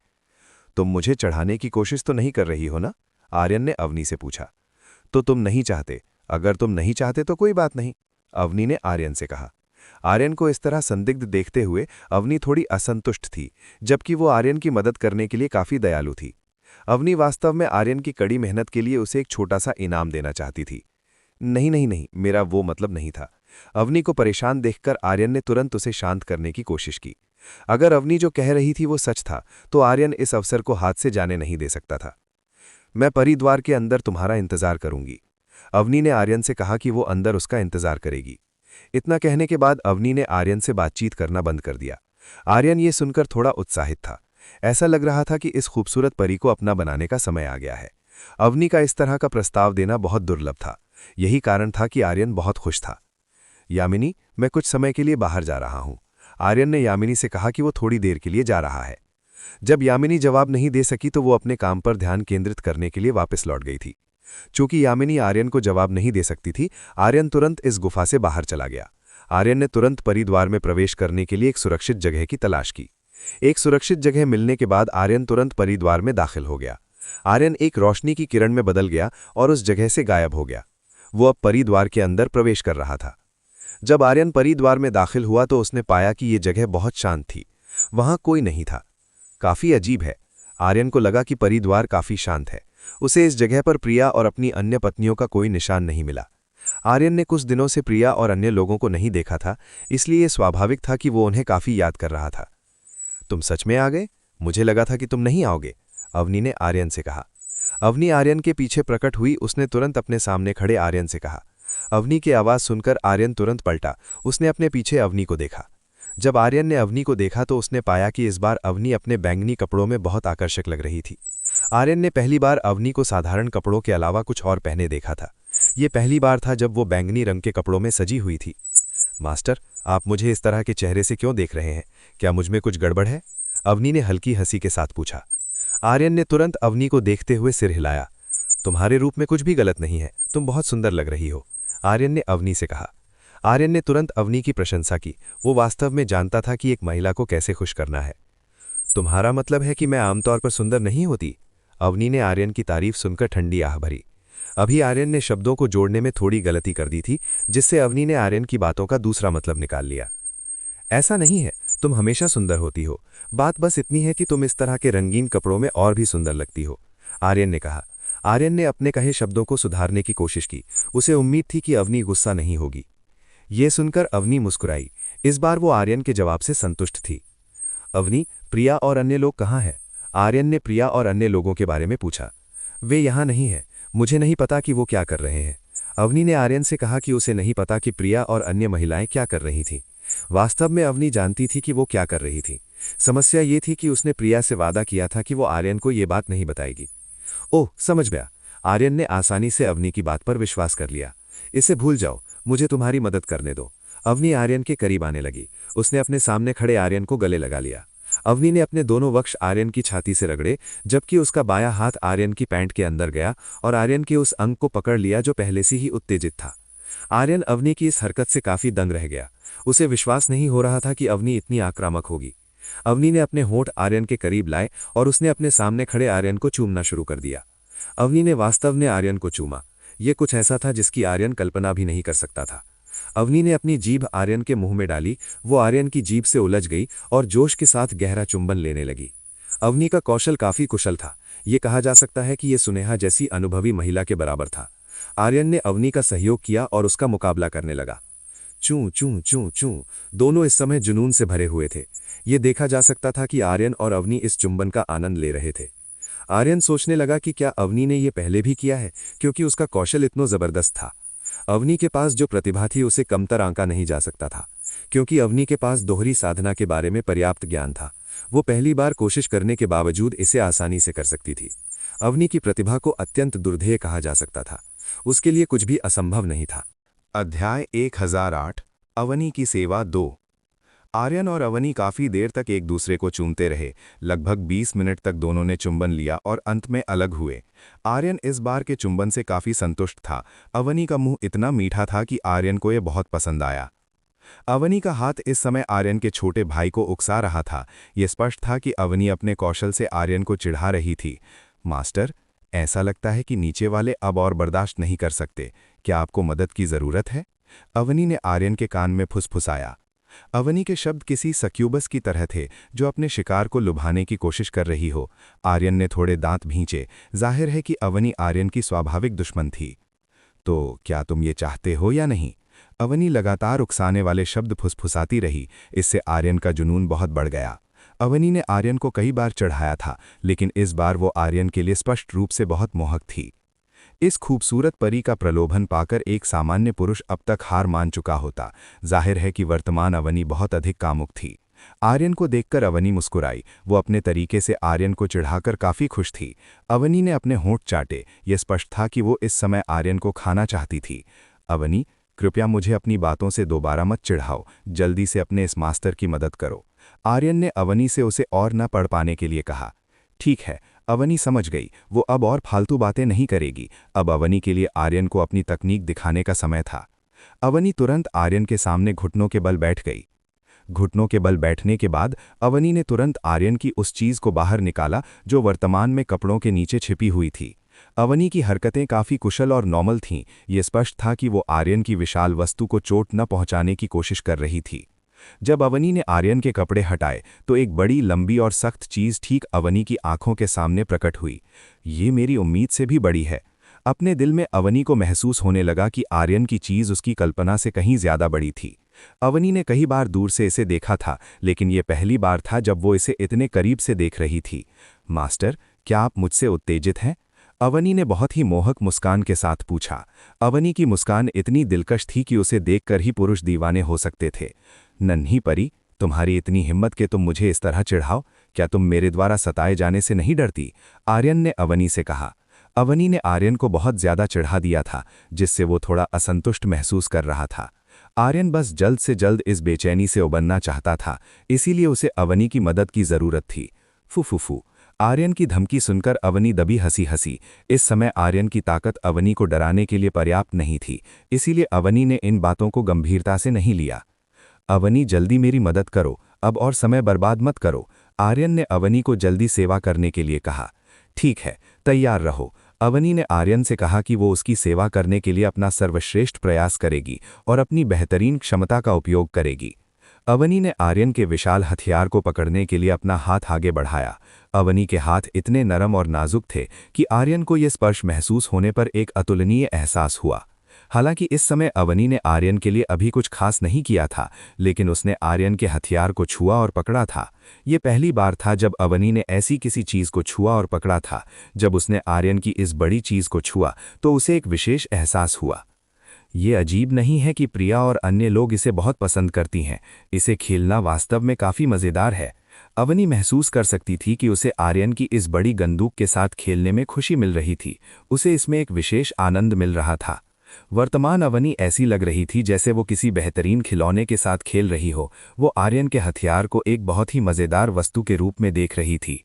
तुम मुझे चढ़ाने की कोशिश तो नहीं कर रही हो ना? आर्यन ने अवनी से पूछा। तो तुम नहीं चाहते? अगर तुम नहीं चाहते तो कोई बात नहीं, अवनी ने आर्यन से कहा। आर्यन को इस तरह संदिग्ध देखते हुए अवनी थोड़ी असंतुष्ट थी, जबकि वो आर्यन की मदद करने के लिए काफी दयालु थी। अवनी वास्तव में आर्यन की कड़ी मेहनत के लिए उसे एक छोटा सा इनाम देना चाहती थी। नहीं नहीं नहीं, मेरा वो मतलब नहीं था। अवनी को परेशान देखकर आर्यन ने तुरंत उसे शांत करने की कोशिश की। अगर अवनी जो कह रही थी वो सच था, तो आर्यन इस अवसर को हाथ से जाने नहीं दे सकता था। मैं परिद्वार के अंदर तुम्हारा इंतजार करूंगी, अवनी ने आर्यन से कहा कि वो अंदर उसका इंतजार करेगी। इतना कहने के बाद अवनी ने आर्यन से बातचीत करना बंद कर दिया। आर्यन ये सुनकर थोड़ा उत्साहित था। ऐसा लग रहा था कि इस खूबसूरत परी को अपना बनाने का समय आ गया है। अवनी का इस तरह का प्रस्ताव देना बहुत दुर्लभ था। यही कारण था कि आर्यन बहुत खुश था। यामिनी, मैं कुछ समय के लिए बाहर जा रहा हूं, आर्यन ने यामिनी से कहा कि वो थोड़ी देर के लिए जा रहा है। जब यामिनी जवाब नहीं दे सकी तो वो अपने काम पर ध्यान केंद्रित करने के लिए वापस लौट गई थी। चूंकि यामिनी आर्यन को जवाब नहीं दे सकती थी, आर्यन तुरंत इस गुफा से बाहर चला गया। आर्यन ने तुरंत परिद्वार में प्रवेश करने के लिए एक सुरक्षित जगह की तलाश की। एक सुरक्षित जगह मिलने के बाद आर्यन तुरंत परिद्वार में दाखिल हो गया। आर्यन एक रोशनी की किरण में बदल गया और उस जगह से गायब हो गया। वो अब परिद्वार के अंदर प्रवेश कर रहा था। जब आर्यन परिद्वार में दाखिल हुआ तो उसने पाया कि ये जगह बहुत शांत थी। वहां कोई नहीं था। काफी अजीब है। आर्यन को लगा कि परिद्वार काफी शांत है। उसे इस जगह पर प्रिया और अपनी अन्य पत्नियों का कोई निशान नहीं मिला। आर्यन ने कुछ दिनों से प्रिया और अन्य लोगों को नहीं देखा था, इसलिए स्वाभाविक था कि वो उन्हें काफी याद कर रहा था। तुम सच में आ गए? मुझे लगा था कि तुम नहीं आओगे, अवनी ने आर्यन से कहा। अवनी आर्यन के पीछे प्रकट हुई। उसने तुरंत अपने सामने खड़े आर्यन से कहा। अवनी की आवाज सुनकर आर्यन तुरंत पलटा। उसने अपने पीछे अवनी को देखा। जब आर्यन ने अवनी को देखा तो उसने पाया कि इस बार अवनी अपने बैंगनी कपड़ों में बहुत आकर्षक लग रही थी। आर्यन ने पहली बार अवनी को साधारण कपड़ों के अलावा कुछ और पहने देखा था। ये पहली बार था जब वो बैंगनी रंग के कपड़ों में सजी हुई थी। मास्टर, आप मुझे इस तरह के चेहरे से क्यों देख रहे हैं? क्या मुझ में कुछ गड़बड़ है? अवनी ने हल्की हंसी के साथ पूछा। आर्यन ने तुरंत अवनी को देखते हुए सिर हिलाया। तुम्हारे रूप में कुछ भी गलत नहीं है, तुम बहुत सुंदर लग रही हो, आर्यन ने अवनी से कहा। आर्यन ने तुरंत अवनी की प्रशंसा की। वो वास्तव में जानता था कि एक महिला को कैसे खुश करना है। तुम्हारा मतलब है कि मैं आमतौर पर सुंदर नहीं होती? अवनी ने आर्यन की तारीफ सुनकर ठंडी आह भरी। अभी आर्यन ने शब्दों को जोड़ने में थोड़ी गलती कर दी थी, जिससे अवनी ने आर्यन की बातों का दूसरा मतलब निकाल लिया। ऐसा नहीं है, तुम हमेशा सुंदर होती हो, बात बस इतनी है कि तुम इस तरह के रंगीन कपड़ों में और भी सुंदर लगती हो, आर्यन ने कहा। आर्यन ने अपने कहे शब्दों को सुधारने की कोशिश की। उसे उम्मीद थी कि अवनी गुस्सा नहीं होगी। ये सुनकर अवनी मुस्कुराई। इस बार वो आर्यन के जवाब से संतुष्ट थी। अवनी, प्रिया और अन्य लोग कहाँ हैं? आर्यन ने प्रिया और अन्य लोगों के बारे में पूछा। वे यहाँ नहीं हैं, मुझे नहीं पता कि वो क्या कर रहे हैं। अवनी ने आर्यन से कहा कि उसे नहीं पता कि प्रिया और अन्य महिलाएं क्या कर रही थीं। वास्तव में अवनी जानती थी कि वो क्या कर रही थी। समस्या ये थी कि उसने प्रिया से वादा किया था कि वो आर्यन को ये बात नहीं बताएगी। ओह, समझ गया। आर्यन ने आसानी से अवनी की बात पर विश्वास कर लिया। इसे भूल जाओ, मुझे तुम्हारी मदद करने दो। अवनी आर्यन के करीब आने लगी। उसने अपने सामने खड़े आर्यन को गले लगा लिया। अवनी ने अपने दोनों वक्ष आर्यन की छाती से रगड़े, जबकि उसका बायां हाथ आर्यन की पैंट के अंदर गया और आर्यन के उस अंग को पकड़ लिया जो पहले से ही उत्तेजित था। आर्यन अवनी की इस हरकत से काफी दंग रह गया। उसे विश्वास नहीं हो रहा था कि अवनी इतनी आक्रामक होगी। अवनी ने अपने होंठ आर्यन के करीब लाए और उसने अपने सामने खड़े आर्यन को चूमना शुरू कर दिया। अवनी ने वास्तव में आर्यन को चूमा। ये कुछ ऐसा था जिसकी आर्यन कल्पना भी नहीं कर सकता था। अवनी ने अपनी जीभ आर्यन के मुंह में डाली। वो आर्यन की जीभ से उलझ गई और जोश के साथ गहरा चुंबन लेने लगी। अवनी का कौशल काफी कुशल था। ये कहा जा सकता है कि ये सुनेहा जैसी अनुभवी महिला के बराबर था। आर्यन ने अवनी का सहयोग किया और उसका मुकाबला करने लगा। चूं चूं चूं चूं, दोनों इस समय जुनून से भरे हुए थे। ये देखा जा सकता था कि आर्यन और अवनी इस चुंबन का आनंद ले रहे थे। आर्यन सोचने लगा कि क्या अवनी ने ये पहले भी किया है, क्योंकि उसका कौशल इतना जबरदस्त था। अवनी के पास जो प्रतिभा थी उसे कमतर आंका नहीं जा सकता था, क्योंकि अवनी के पास दोहरी साधना के बारे में पर्याप्त ज्ञान था। वो पहली बार कोशिश करने के बावजूद इसे आसानी से कर सकती थी। अवनी की प्रतिभा को अत्यंत दुर्धेय कहा जा सकता था। उसके लिए कुछ भी असंभव नहीं था। अध्याय 1008 अवनी की सेवा 2। आर्यन और अवनी काफी देर तक एक दूसरे को चूमते रहे। लगभग 20 मिनट तक दोनों ने चुंबन लिया और अंत में अलग हुए। आर्यन इस बार के चुंबन से काफी संतुष्ट था। अवनी का मुंह इतना मीठा था कि आर्यन को यह बहुत पसंद आया। अवनी का हाथ इस समय आर्यन के छोटे भाई को उकसा रहा था। यह स्पष्ट था कि अवनी अपने कौशल से आर्यन को चिढ़ा रही थी। मास्टर, ऐसा लगता है कि नीचे वाले अब और बर्दाश्त नहीं कर सकते। क्या आपको मदद की जरूरत है? अवनी ने आर्यन के कान में फुसफुसाया। अवनी के शब्द किसी सक्यूबस की तरह थे जो अपने शिकार को लुभाने की कोशिश कर रही हो। आर्यन ने थोड़े दांत भींचे। जाहिर है कि अवनी आर्यन की स्वाभाविक दुश्मन थी। तो क्या तुम ये चाहते हो या नहीं? अवनी लगातार उकसाने वाले शब्द फुसफुसाती रही। इससे आर्यन का जुनून बहुत बढ़ गया। अवनी ने आर्यन को कई बार चढ़ाया था, लेकिन इस बार वो आर्यन के लिए स्पष्ट रूप से बहुत मोहक थी। इस खूबसूरत परी का प्रलोभन पाकर एक सामान्य पुरुष अब तक हार मान चुका होता। जाहिर है कि वर्तमान अवनी बहुत अधिक कामुक थी। आर्यन को देखकर अवनी मुस्कुराई। वो अपने तरीके से आर्यन को चिढ़ाकर काफी खुश थी। अवनी ने अपने होंठ चाटे। यह स्पष्ट था कि वो इस समय आर्यन को खाना चाहती थी। अवनी, कृपया मुझे अपनी बातों से दोबारा मत चिढ़ाओ। जल्दी से अपने इस मास्टर की मदद करो। आर्यन ने अवनी से उसे और न पढ़ पाने के लिए कहा। ठीक है, अवनी समझ गई। वो अब और फालतू बातें नहीं करेगी। अब अवनी के लिए आर्यन को अपनी तकनीक दिखाने का समय था। अवनी तुरंत आर्यन के सामने घुटनों के बल बैठ गई। घुटनों के बल बैठने के बाद अवनी ने तुरंत आर्यन की उस चीज को बाहर निकाला जो वर्तमान में कपड़ों के नीचे छिपी हुई थी। अवनी की हरकतें काफी कुशल और नॉर्मल थीं। ये स्पष्ट था कि वो आर्यन की विशाल वस्तु को चोट न पहुंचाने की कोशिश कर रही थी। जब अवनी ने आर्यन के कपड़े हटाए तो एक बड़ी लंबी और सख्त चीज ठीक अवनी की आंखों के सामने प्रकट हुई। ये मेरी उम्मीद से भी बड़ी है। अपने दिल में अवनी को महसूस होने लगा कि आर्यन की चीज उसकी कल्पना से कहीं ज्यादा बड़ी थी। अवनी ने कई बार दूर से इसे देखा था, लेकिन यह पहली बार था जब वो इसे इतने करीब से देख रही थी। मास्टर, क्या आप मुझसे उत्तेजित हैं? अवनी ने बहुत ही मोहक मुस्कान के साथ पूछा। अवनी की मुस्कान इतनी दिलकश थी कि उसे देखकर ही पुरुष दीवाने हो सकते थे। नन्ही परी, तुम्हारी इतनी हिम्मत कि तुम मुझे इस तरह चिढ़ाओ। क्या तुम मेरे द्वारा सताए जाने से नहीं डरती? आर्यन ने अवनी से कहा। अवनी ने आर्यन को बहुत ज्यादा चिढ़ा दिया था, जिससे वो थोड़ा असंतुष्ट महसूस कर रहा था। आर्यन बस जल्द से जल्द इस बेचैनी से उबरना चाहता था, इसीलिए उसे अवनी की मदद की जरूरत थी। फुफुफू। आर्यन की धमकी सुनकर अवनी दबी हंसी। इस समय आर्यन की ताकत अवनी को डराने के लिए पर्याप्त नहीं थी, इसीलिए अवनी ने इन बातों को गंभीरता से नहीं लिया। अवनी, जल्दी मेरी मदद करो, अब और समय बर्बाद मत करो। आर्यन ने अवनी को जल्दी सेवा करने के लिए कहा। ठीक है, तैयार रहो। अवनी ने आर्यन से कहा कि वो उसकी सेवा करने के लिए अपना सर्वश्रेष्ठ प्रयास करेगी और अपनी बेहतरीन क्षमता का उपयोग करेगी। अवनी ने आर्यन के विशाल हथियार को पकड़ने के लिए अपना हाथ आगे बढ़ाया। अवनी के हाथ इतने नरम और नाजुक थे कि आर्यन को यह स्पर्श महसूस होने पर एक अतुलनीय एहसास हुआ। हालांकि इस समय अवनी ने आर्यन के लिए अभी कुछ खास नहीं किया था, लेकिन उसने आर्यन के हथियार को छुआ और पकड़ा था। ये पहली बार था जब अवनी ने ऐसी किसी चीज को छुआ और पकड़ा था। जब उसने आर्यन की इस बड़ी चीज को छुआ तो उसे एक विशेष एहसास हुआ। ये अजीब नहीं है कि प्रिया और अन्य लोग इसे बहुत पसंद करती हैं। इसे खेलना वास्तव में काफी मजेदार है। अवनी महसूस कर सकती थी कि उसे आर्यन की इस बड़ी बंदूक के साथ खेलने में खुशी मिल रही थी। उसे इसमें एक विशेष आनंद मिल रहा था। वर्तमान अवनी ऐसी लग रही थी जैसे वो किसी बेहतरीन खिलौने के साथ खेल रही हो। वो आर्यन के हथियार को एक बहुत ही मजेदार वस्तु के रूप में देख रही थी।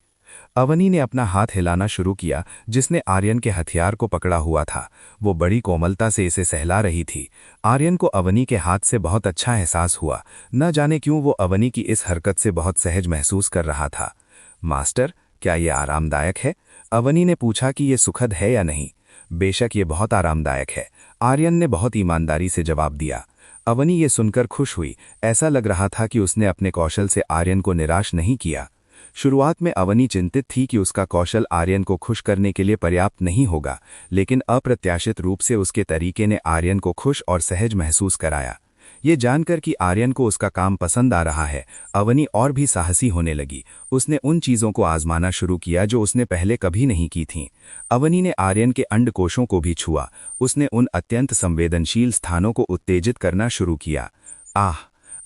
अवनी ने अपना हाथ हिलाना शुरू किया, जिसने आर्यन के हथियार को पकड़ा हुआ था। वो बड़ी कोमलता से इसे सहला रही थी। आर्यन को अवनी के हाथ से बहुत अच्छा एहसास हुआ। न जाने क्यों वो अवनी की इस हरकत से बहुत सहज महसूस कर रहा था। मास्टर, क्या ये आरामदायक है? अवनी ने पूछा कि ये सुखद है या नहीं। बेशक ये बहुत आरामदायक है, आर्यन ने बहुत ईमानदारी से जवाब दिया। अवनी ये सुनकर खुश हुई। ऐसा लग रहा था कि उसने अपने कौशल से आर्यन को निराश नहीं किया। शुरुआत में अवनी चिंतित थी कि उसका कौशल आर्यन को खुश करने के लिए पर्याप्त नहीं होगा, लेकिन अप्रत्याशित रूप से उसके तरीके ने आर्यन को खुश और सहज महसूस कराया। ये जानकर कि आर्यन को उसका काम पसंद आ रहा है, अवनी और भी साहसी होने लगी। उसने उन चीज़ों को आजमाना शुरू किया जो उसने पहले कभी नहीं की थीं। अवनी ने आर्यन के अंडकोशों को भी छुआ। उसने उन अत्यंत संवेदनशील स्थानों को उत्तेजित करना शुरू किया। आह!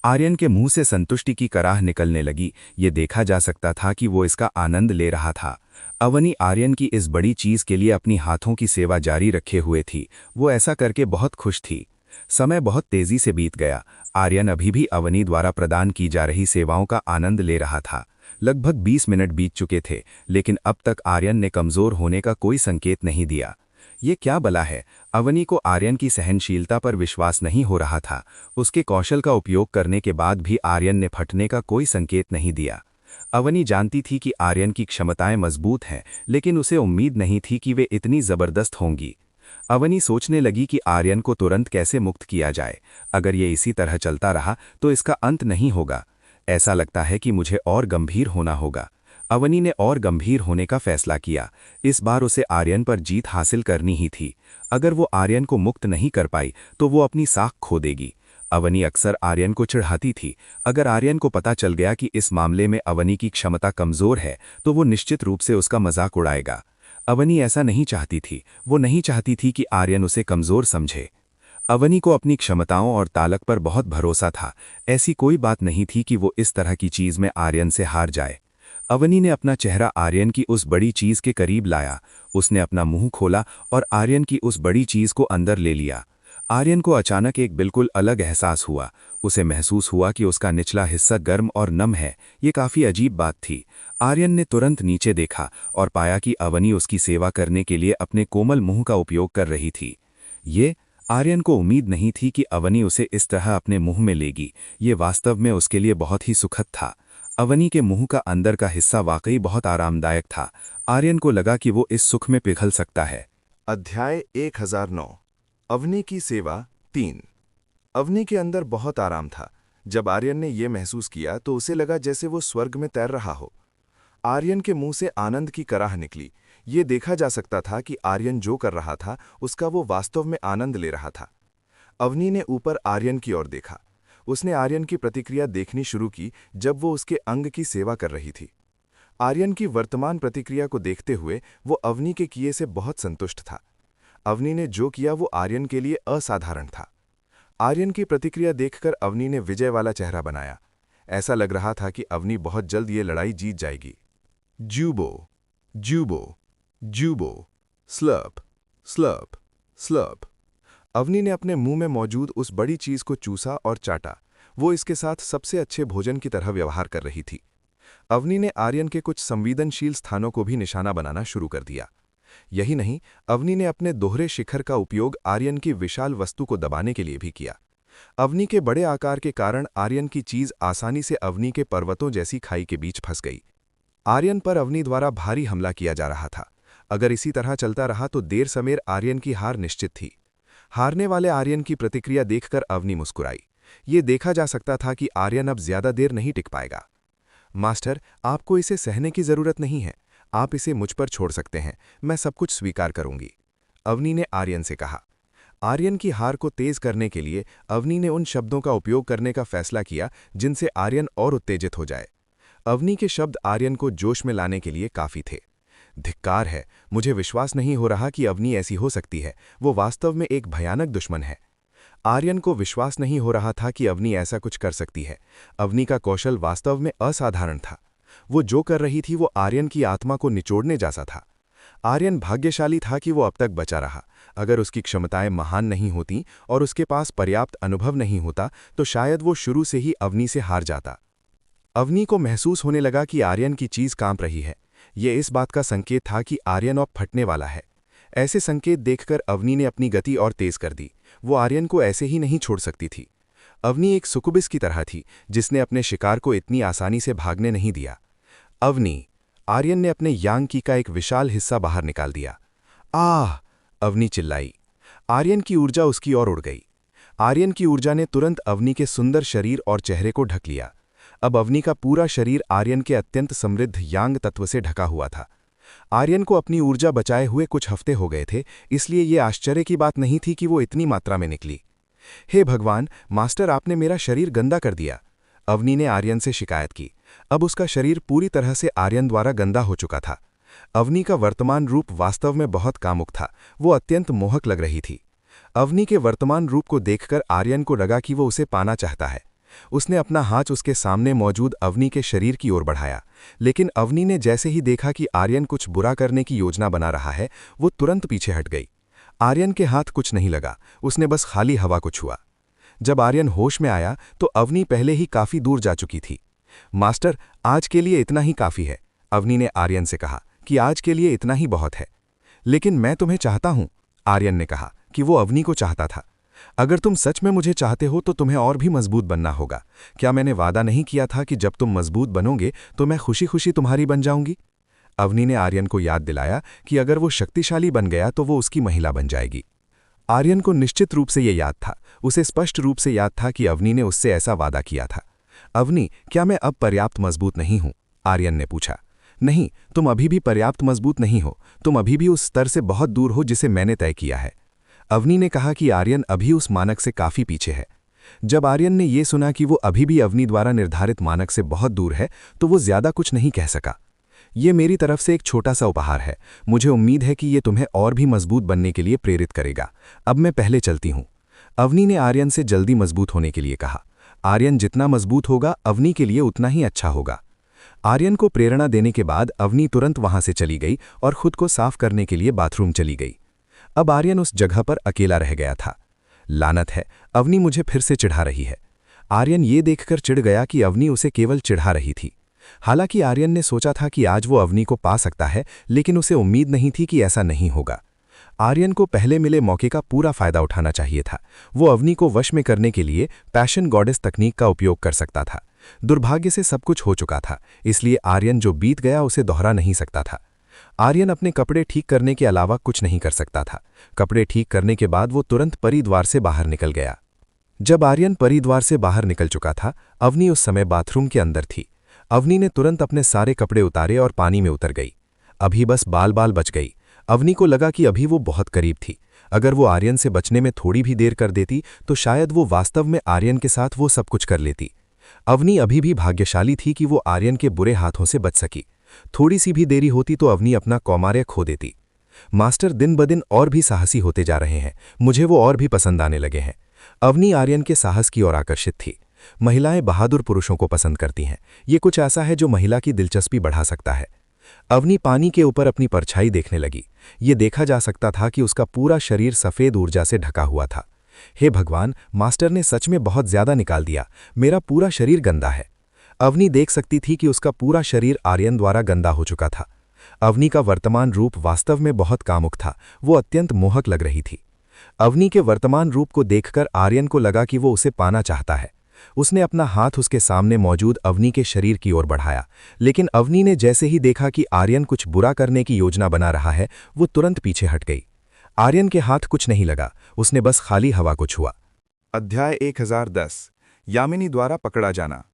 आर्यन के मुंह से संतुष्टि की कराह निकलने लगी। ये देखा जा सकता था कि वो इसका आनंद ले रहा था। अवनी आर्यन की इस बड़ी चीज के लिए अपनी हाथों की सेवा जारी रखे हुए थी। वो ऐसा करके बहुत खुश थी। समय बहुत तेजी से बीत गया। आर्यन अभी भी अवनी द्वारा प्रदान की जा रही सेवाओं का आनंद ले रहा था। लगभग 20 मिनट बीत चुके थे, लेकिन अब तक आर्यन ने कमजोर होने का कोई संकेत नहीं दिया। ये क्या बला है? अवनी को आर्यन की सहनशीलता पर विश्वास नहीं हो रहा था। उसके कौशल का उपयोग करने के बाद भी आर्यन ने फटने का कोई संकेत नहीं दिया। अवनी जानती थी कि आर्यन की क्षमताएं मजबूत हैं, लेकिन उसे उम्मीद नहीं थी कि वे इतनी जबरदस्त होंगी। अवनी सोचने लगी कि आर्यन को तुरंत कैसे मुक्त किया जाए। अगर ये इसी तरह चलता रहा तो इसका अंत नहीं होगा। ऐसा लगता है कि मुझे और गंभीर होना होगा। अवनी ने और गंभीर होने का फैसला किया। इस बार उसे आर्यन पर जीत हासिल करनी ही थी। अगर वो आर्यन को मुक्त नहीं कर पाई तो वो अपनी साख खो देगी। अवनी अक्सर आर्यन को चिढ़ाती थी। अगर आर्यन को पता चल गया कि इस मामले में अवनी की क्षमता कमजोर है तो वो निश्चित रूप से उसका मजाक उड़ाएगा। अवनी ऐसा नहीं चाहती थी। वो नहीं चाहती थी कि आर्यन उसे कमजोर समझे। अवनी को अपनी क्षमताओं और ताकत पर बहुत भरोसा था। ऐसी कोई बात नहीं थी कि वो इस तरह की चीज में आर्यन से हार जाए। अवनी ने अपना चेहरा आर्यन की उस बड़ी चीज के करीब लाया। उसने अपना मुंह खोला और आर्यन की उस बड़ी चीज को अंदर ले लिया। आर्यन को अचानक एक बिल्कुल अलग एहसास हुआ। उसे महसूस हुआ कि उसका निचला हिस्सा गर्म और नम है। ये काफी अजीब बात थी। आर्यन ने तुरंत नीचे देखा और पाया कि अवनी उसकी सेवा करने के लिए अपने कोमल मुंह का उपयोग कर रही थी। आर्यन को उम्मीद नहीं थी कि अवनी उसे इस तरह अपने मुंह में लेगी। ये वास्तव में उसके लिए बहुत ही सुखद था। अवनी के मुंह का अंदर का हिस्सा वाकई बहुत आरामदायक था। आर्यन को लगा कि वो इस सुख में पिघल सकता है। अध्याय 1009 अवनी की सेवा 3। अवनी के अंदर बहुत आराम था। जब आर्यन ने यह महसूस किया तो उसे लगा जैसे वो स्वर्ग में तैर रहा हो। आर्यन के मुंह से आनंद की कराह निकली। ये देखा जा सकता था कि आर्यन जो कर रहा था उसका वो वास्तव में आनंद ले रहा था। अवनी ने ऊपर आर्यन की ओर देखा। उसने आर्यन की प्रतिक्रिया देखनी शुरू की जब वो उसके अंग की सेवा कर रही थी। आर्यन की वर्तमान प्रतिक्रिया को देखते हुए वो अवनी के किए से बहुत संतुष्ट था। अवनी ने जो किया वो आर्यन के लिए असाधारण था। आर्यन की प्रतिक्रिया देखकर अवनी ने विजय वाला चेहरा बनाया। ऐसा लग रहा था कि अवनी बहुत जल्द ये लड़ाई जीत जाएगी। जूबो, जूबो, जूबो, स्लर्प, स्लर्प, स्लर्प। अवनी ने अपने मुंह में मौजूद उस बड़ी चीज को चूसा और चाटा। वो इसके साथ सबसे अच्छे भोजन की तरह व्यवहार कर रही थी। अवनी ने आर्यन के कुछ संवेदनशील स्थानों को भी निशाना बनाना शुरू कर दिया। यही नहीं, अवनी ने अपने दोहरे शिखर का उपयोग आर्यन की विशाल वस्तु को दबाने के लिए भी किया। अवनी के बड़े आकार के कारण आर्यन की चीज आसानी से अवनी के पर्वतों जैसी खाई के बीच फंस गई। आर्यन पर अवनी द्वारा भारी हमला किया जा रहा था। अगर इसी तरह चलता रहा तो देर सवेर आर्यन की हार निश्चित थी। हारने वाले आर्यन की प्रतिक्रिया देखकर अवनी मुस्कुराई। ये देखा जा सकता था कि आर्यन अब ज्यादा देर नहीं टिक पाएगा। मास्टर, आपको इसे सहने की जरूरत नहीं है। आप इसे मुझ पर छोड़ सकते हैं। मैं सब कुछ स्वीकार करूंगी, अवनी ने आर्यन से कहा। आर्यन की हार को तेज करने के लिए अवनी ने उन शब्दों का उपयोग करने का फैसला किया जिनसे आर्यन और उत्तेजित हो जाए। अवनी के शब्द आर्यन को जोश में लाने के लिए काफी थे। धिक्कार है, मुझे विश्वास नहीं हो रहा कि अवनी ऐसी हो सकती है। वो वास्तव में एक भयानक दुश्मन है। आर्यन को विश्वास नहीं हो रहा था कि अवनी ऐसा कुछ कर सकती है। अवनी का कौशल वास्तव में असाधारण था। वो जो कर रही थी वो आर्यन की आत्मा को निचोड़ने जैसा था। आर्यन भाग्यशाली था कि वो अब तक बचा रहा। अगर उसकी क्षमताएं महान नहीं होती और उसके पास पर्याप्त अनुभव नहीं होता तो शायद वो शुरू से ही अवनी से हार जाता। अवनी को महसूस होने लगा कि आर्यन की चीज कांप रही है। ये इस बात का संकेत था कि आर्यन अब फटने वाला है। ऐसे संकेत देखकर अवनी ने अपनी गति और तेज कर दी। वो आर्यन को ऐसे ही नहीं छोड़ सकती थी। अवनी एक सुकुबिस की तरह थी जिसने अपने शिकार को इतनी आसानी से भागने नहीं दिया। अवनी, आर्यन ने अपने यांग की का एक विशाल हिस्सा बाहर निकाल दिया। आह! अवनी चिल्लाई। आर्यन की ऊर्जा उसकी ओर उड़ गई। आर्यन की ऊर्जा ने तुरंत अवनी के सुंदर शरीर और चेहरे को ढक लिया। अब अवनी का पूरा शरीर आर्यन के अत्यंत समृद्ध यांग तत्व से ढका हुआ था। आर्यन को अपनी ऊर्जा बचाए हुए कुछ हफ्ते हो गए थे, इसलिए ये आश्चर्य की बात नहीं थी कि वो इतनी मात्रा में निकली। हे भगवान, मास्टर आपने मेरा शरीर गंदा कर दिया। अवनी ने आर्यन से शिकायत की। अब उसका शरीर पूरी तरह से आर्यन द्वारा गंदा हो चुका था। अवनी का वर्तमान रूप वास्तव में बहुत कामुक था, वो अत्यंत मोहक लग रही थी। अवनी के वर्तमान रूप को देखकर आर्यन को लगा कि वो उसे पाना चाहता है। उसने अपना हाथ उसके सामने मौजूद अवनी के शरीर की ओर बढ़ाया, लेकिन अवनी ने जैसे ही देखा कि आर्यन कुछ बुरा करने की योजना बना रहा है, वो तुरंत पीछे हट गई। आर्यन के हाथ कुछ नहीं लगा, उसने बस खाली हवा को छुआ। जब आर्यन होश में आया तो अवनी पहले ही काफी दूर जा चुकी थी। मास्टर, आज के लिए इतना ही काफी है, अवनी ने आर्यन से कहा कि आज के लिए इतना ही बहुत है। लेकिन मैं तुम्हें चाहता हूं, आर्यन ने कहा कि वो अवनी को चाहता था। अगर तुम सच में मुझे चाहते हो तो तुम्हें और भी मजबूत बनना होगा। क्या मैंने वादा नहीं किया था कि जब तुम मजबूत बनोगे तो मैं खुशी खुशी तुम्हारी बन जाऊंगी? अवनी ने आर्यन को याद दिलाया कि अगर वो शक्तिशाली बन गया तो वो उसकी महिला बन जाएगी। आर्यन को निश्चित रूप से ये याद था, उसे स्पष्ट रूप से याद था कि अवनी ने उससे ऐसा वादा किया था। अवनी, क्या मैं अब पर्याप्त मजबूत नहीं हूं? आर्यन ने पूछा। नहीं, तुम अभी भी पर्याप्त मजबूत नहीं हो, तुम अभी भी उस स्तर से बहुत दूर हो जिसे मैंने तय किया है। अवनी ने कहा कि आर्यन अभी उस मानक से काफी पीछे है। जब आर्यन ने यह सुना कि वो अभी भी अवनी द्वारा निर्धारित मानक से बहुत दूर है, तो वो ज्यादा कुछ नहीं कह सका। ये मेरी तरफ से एक छोटा सा उपहार है, मुझे उम्मीद है कि ये तुम्हें और भी मजबूत बनने के लिए प्रेरित करेगा। अब मैं पहले चलती हूं। अवनी ने आर्यन से जल्दी मजबूत होने के लिए कहा। आर्यन जितना मजबूत होगा अवनी के लिए उतना ही अच्छा होगा। आर्यन को प्रेरणा देने के बाद अवनी तुरंत वहां से चली गई और खुद को साफ करने के लिए बाथरूम चली गई। अब आर्यन उस जगह पर अकेला रह गया था। लानत है, अवनी मुझे फिर से चिढ़ा रही है। आर्यन ये देखकर चिढ़ गया कि अवनी उसे केवल चिढ़ा रही थी। हालांकि आर्यन ने सोचा था कि आज वो अवनी को पा सकता है, लेकिन उसे उम्मीद नहीं थी कि ऐसा नहीं होगा। आर्यन को पहले मिले मौके का पूरा फायदा उठाना चाहिए था। वो अवनी को वश में करने के लिए पैशन गॉडेस तकनीक का उपयोग कर सकता था। दुर्भाग्य से सब कुछ हो चुका था, इसलिए आर्यन जो बीत गया उसे दोहरा नहीं सकता था। आर्यन अपने कपड़े ठीक करने के अलावा कुछ नहीं कर सकता था। कपड़े ठीक करने के बाद वो तुरंत परिद्वार से बाहर निकल गया। जब आर्यन परिद्वार से बाहर निकल चुका था, अवनी उस समय बाथरूम के अंदर थी। अवनी ने तुरंत अपने सारे कपड़े उतारे और पानी में उतर गई। अभी बस बाल बाल बच गई। अवनी को लगा कि अभी वो बहुत करीब थी। अगर वो आर्यन से बचने में थोड़ी भी देर कर देती तो शायद वो वास्तव में आर्यन के साथ वो सब कुछ कर लेती। अवनी अभी भी भाग्यशाली थी कि वो आर्यन के बुरे हाथों से बच सकी। थोड़ी सी भी देरी होती तो अवनी अपना कौमार्य खो देती। मास्टर दिन ब दिन और भी साहसी होते जा रहे हैं, मुझे वो और भी पसंद आने लगे हैं। अवनी आर्यन के साहस की ओर आकर्षित थी। महिलाएं बहादुर पुरुषों को पसंद करती हैं, ये कुछ ऐसा है जो महिला की दिलचस्पी बढ़ा सकता है। अवनी पानी के ऊपर अपनी परछाई देखने लगी। ये देखा जा सकता था कि उसका पूरा शरीर सफेद ऊर्जा से ढका हुआ था। हे भगवान, मास्टर ने सच में बहुत ज्यादा निकाल दिया, मेरा पूरा शरीर गंदा है। अवनी देख सकती थी कि उसका पूरा शरीर आर्यन द्वारा गंदा हो चुका था। अवनी का वर्तमान रूप वास्तव में बहुत कामुक था, वो अत्यंत मोहक लग रही थी। अवनी के वर्तमान रूप को देखकर आर्यन को लगा कि वो उसे पाना चाहता है। उसने अपना हाथ उसके सामने मौजूद अवनी के शरीर की ओर बढ़ाया, लेकिन अवनी ने जैसे ही देखा कि आर्यन कुछ बुरा करने की योजना बना रहा है, वो तुरंत पीछे हट गई। आर्यन के हाथ कुछ नहीं लगा, उसने बस खाली हवा को छुआ। अध्याय 1010 यामिनी द्वारा पकड़ा जाना।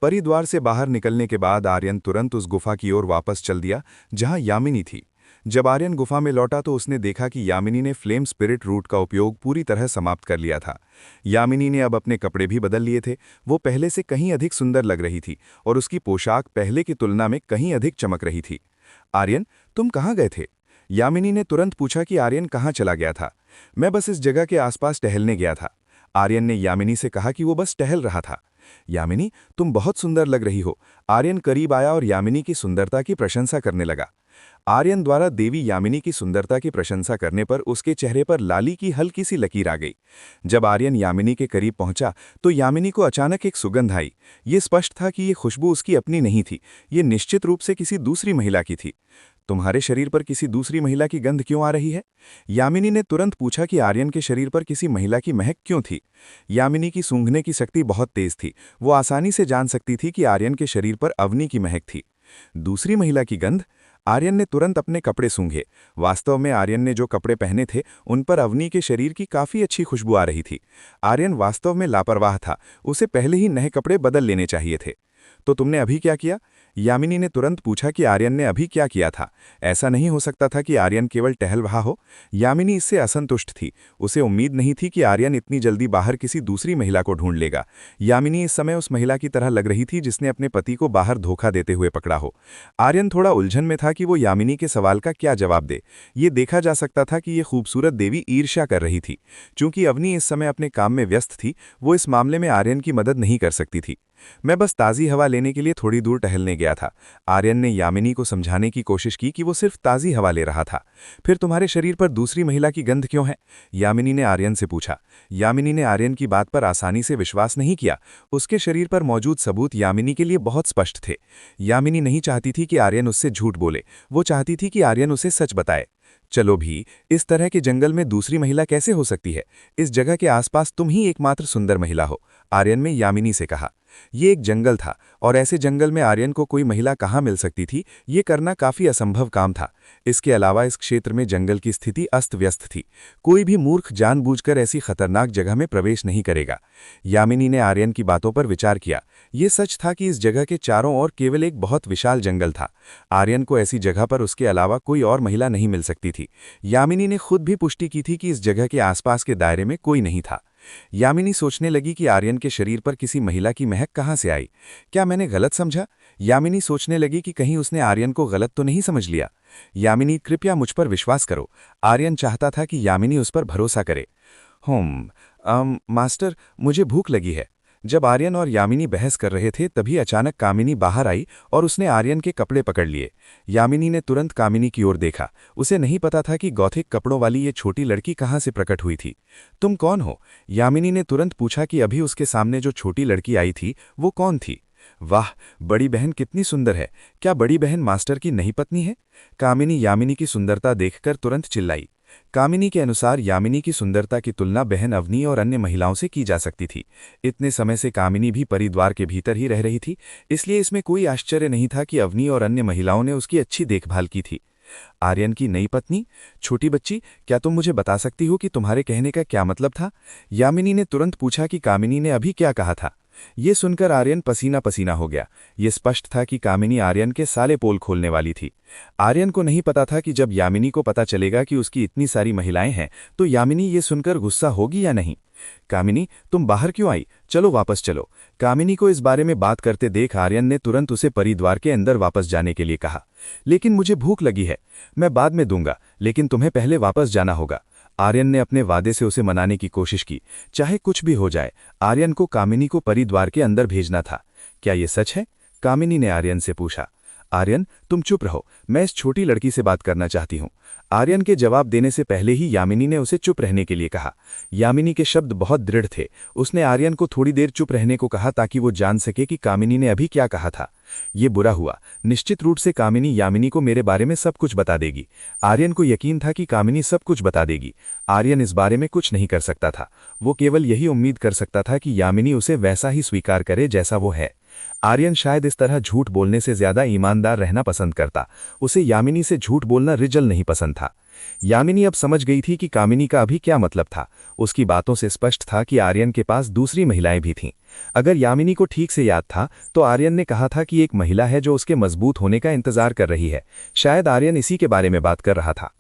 परिद्वार से बाहर निकलने के बाद आर्यन तुरंत उस गुफा की ओर वापस चल दिया जहां यामिनी थी। जब आर्यन गुफा में लौटा तो उसने देखा कि यामिनी ने फ्लेम स्पिरिट रूट का उपयोग पूरी तरह समाप्त कर लिया था। यामिनी ने अब अपने कपड़े भी बदल लिए थे। वो पहले से कहीं अधिक सुंदर लग रही थी और उसकी पोशाक पहले की तुलना में कहीं अधिक चमक रही थी। आर्यन, तुम कहाँ गए थे? यामिनी ने तुरंत पूछा कि आर्यन कहाँ चला गया था। मैं बस इस जगह के आसपास टहलने गया था। आर्यन ने यामिनी से कहा कि वो बस टहल रहा था। यामिनी, तुम बहुत सुंदर लग रही हो। आर्यन करीब आया और यामिनी की सुंदरता की प्रशंसा करने लगा। आर्यन द्वारा देवी यामिनी की सुंदरता की प्रशंसा करने पर उसके चेहरे पर लाली की हल्की सी लकीर आ गई। जब आर्यन यामिनी के करीब पहुंचा तो यामिनी को अचानक एक सुगंध आई। ये स्पष्ट था कि ये खुशबू उसकी अपनी नहीं थी, ये निश्चित रूप से किसी दूसरी महिला की थी। तुम्हारे शरीर पर किसी दूसरी महिला की गंध क्यों आ रही है? यामिनी ने तुरंत पूछा कि आर्यन के शरीर पर किसी महिला की महक क्यों थी। यामिनी की सूंघने की शक्ति बहुत तेज थी, वो आसानी से जान सकती थी कि आर्यन के शरीर पर अवनी की महक थी। दूसरी महिला की गंध? आर्यन ने तुरंत अपने कपड़े सूंघे। वास्तव में आर्यन ने जो कपड़े पहने थे उन पर अवनी के शरीर की काफी अच्छी खुशबू आ रही थी। आर्यन वास्तव में लापरवाह था, उसे पहले ही नए कपड़े बदल लेने चाहिए थे। तो तुमने अभी क्या किया? यामिनी ने तुरंत पूछा कि आर्यन ने अभी क्या किया था। ऐसा नहीं हो सकता था कि आर्यन केवल टहल रहा हो। यामिनी इससे असंतुष्ट थी। उसे उम्मीद नहीं थी कि आर्यन इतनी जल्दी बाहर किसी दूसरी महिला को ढूंढ लेगा। यामिनी इस समय उस महिला की तरह लग रही थी जिसने अपने पति को बाहर धोखा देते हुए पकड़ा हो। आर्यन थोड़ा उलझन में था कि वो यामिनी के सवाल का क्या जवाब दे। ये देखा जा सकता था कि ये खूबसूरत देवी ईर्ष्या कर रही थी। चूंकि अवनी इस समय अपने काम में व्यस्त थी, वो इस मामले में आर्यन की मदद नहीं कर सकती थी। मैं बस ताज़ी हवा लेने के लिए थोड़ी दूर टहलने गया था। आर्यन ने यामिनी को समझाने की कोशिश की कि वो सिर्फ ताज़ी हवा ले रहा था। फिर तुम्हारे शरीर पर दूसरी महिला की गंध क्यों है? यामिनी ने आर्यन से पूछा। यामिनी ने आर्यन की बात पर आसानी से विश्वास नहीं किया। उसके शरीर पर मौजूद सबूत यामिनी के लिए बहुत स्पष्ट थे। यामिनी नहीं चाहती थी कि आर्यन उससे झूठ बोले, वो चाहती थी कि आर्यन उसे सच बताए। चलो भी, इस तरह के जंगल में दूसरी महिला कैसे हो सकती है? इस जगह के आसपास तुम ही एकमात्र सुंदर महिला हो, आर्यन ने यामिनी से कहा। ये एक जंगल था और ऐसे जंगल में आर्यन को कोई महिला कहाँ मिल सकती थी? ये करना काफी असंभव काम था। इसके अलावा इस क्षेत्र में जंगल की स्थिति अस्त व्यस्त थी। कोई भी मूर्ख जानबूझकर ऐसी खतरनाक जगह में प्रवेश नहीं करेगा। यामिनी ने आर्यन की बातों पर विचार किया। ये सच था कि इस जगह के चारों ओर केवल एक बहुत विशाल जंगल था। आर्यन को ऐसी जगह पर उसके अलावा कोई और महिला नहीं मिल सकती थी। यामिनी ने खुद भी पुष्टि की थी कि इस जगह के आसपास के दायरे में कोई नहीं था। यामिनी सोचने लगी कि आर्यन के शरीर पर किसी महिला की महक कहाँ से आई। क्या मैंने गलत समझा? यामिनी सोचने लगी कि कहीं उसने आर्यन को गलत तो नहीं समझ लिया। यामिनी, कृपया मुझ पर विश्वास करो। आर्यन चाहता था कि यामिनी उस पर भरोसा करे। मास्टर, मुझे भूख लगी है। जब आर्यन और यामिनी बहस कर रहे थे तभी अचानक कामिनी बाहर आई और उसने आर्यन के कपड़े पकड़ लिए। यामिनी ने तुरंत कामिनी की ओर देखा। उसे नहीं पता था कि गौथिक कपड़ों वाली ये छोटी लड़की कहाँ से प्रकट हुई थी। तुम कौन हो? यामिनी ने तुरंत पूछा कि अभी उसके सामने जो छोटी लड़की आई थी वो कौन थी। वाह, बड़ी बहन कितनी सुंदर है। क्या बड़ी बहन मास्टर की नई पत्नी है? कामिनी यामिनी की सुंदरता देखकर तुरंत चिल्लाई। कामिनी के अनुसार यामिनी की सुंदरता की तुलना बहन अवनी और अन्य महिलाओं से की जा सकती थी। इतने समय से कामिनी भी परिद्वार के भीतर ही रह रही थी, इसलिए इसमें कोई आश्चर्य नहीं था कि अवनी और अन्य महिलाओं ने उसकी अच्छी देखभाल की थी। आर्यन की नई पत्नी? छोटी बच्ची, क्या तुम मुझे बता सकती हो कि तुम्हारे कहने का क्या मतलब था? यामिनी ने तुरंत पूछा कि कामिनी ने अभी क्या कहा था। ये सुनकर आर्यन पसीना पसीना हो गया। ये स्पष्ट था कि कामिनी आर्यन के साले पोल खोलने वाली थी। आर्यन को नहीं पता था कि जब यामिनी को पता चलेगा कि उसकी इतनी सारी महिलाएं हैं तो यामिनी ये सुनकर गुस्सा होगी या नहीं। कामिनी, तुम बाहर क्यों आई? चलो वापस चलो। कामिनी को इस बारे में बात करते देख आर्यन ने तुरंत उसे परिद्वार के अंदर वापस जाने के लिए कहा। लेकिन मुझे भूख लगी है। मैं बाद में दूंगा, लेकिन तुम्हें पहले वापस जाना होगा। आर्यन ने अपने वादे से उसे मनाने की कोशिश की। चाहे कुछ भी हो जाए, आर्यन को कामिनी को परिद्वार के अंदर भेजना था। क्या ये सच है? कामिनी ने आर्यन से पूछा। आर्यन, तुम चुप रहो, मैं इस छोटी लड़की से बात करना चाहती हूँ। आर्यन के जवाब देने से पहले ही यामिनी ने उसे चुप रहने के लिए कहा। यामिनी के शब्द बहुत दृढ़ थे। उसने आर्यन को थोड़ी देर चुप रहने को कहा ताकि वो जान सके कि कामिनी ने अभी क्या कहा था। ये बुरा हुआ। निश्चित रूप से कामिनी यामिनी को मेरे बारे में सब कुछ बता देगी। आर्यन को यकीन था कि कामिनी सब कुछ बता देगी। आर्यन इस बारे में कुछ नहीं कर सकता था। वो केवल यही उम्मीद कर सकता था कि यामिनी उसे वैसा ही स्वीकार करे जैसा वो है। आर्यन शायद इस तरह झूठ बोलने से ज्यादा ईमानदार रहना पसंद करता। उसे यामिनी से झूठ बोलना रिजल नहीं पसंद था। यामिनी अब समझ गई थी कि कामिनी का अभी क्या मतलब था। उसकी बातों से स्पष्ट था कि आर्यन के पास दूसरी महिलाएं भी थीं। अगर यामिनी को ठीक से याद था तो आर्यन ने कहा था कि एक महिला है जो उसके मजबूत होने का इंतजार कर रही है। शायद आर्यन इसी के बारे में बात कर रहा था।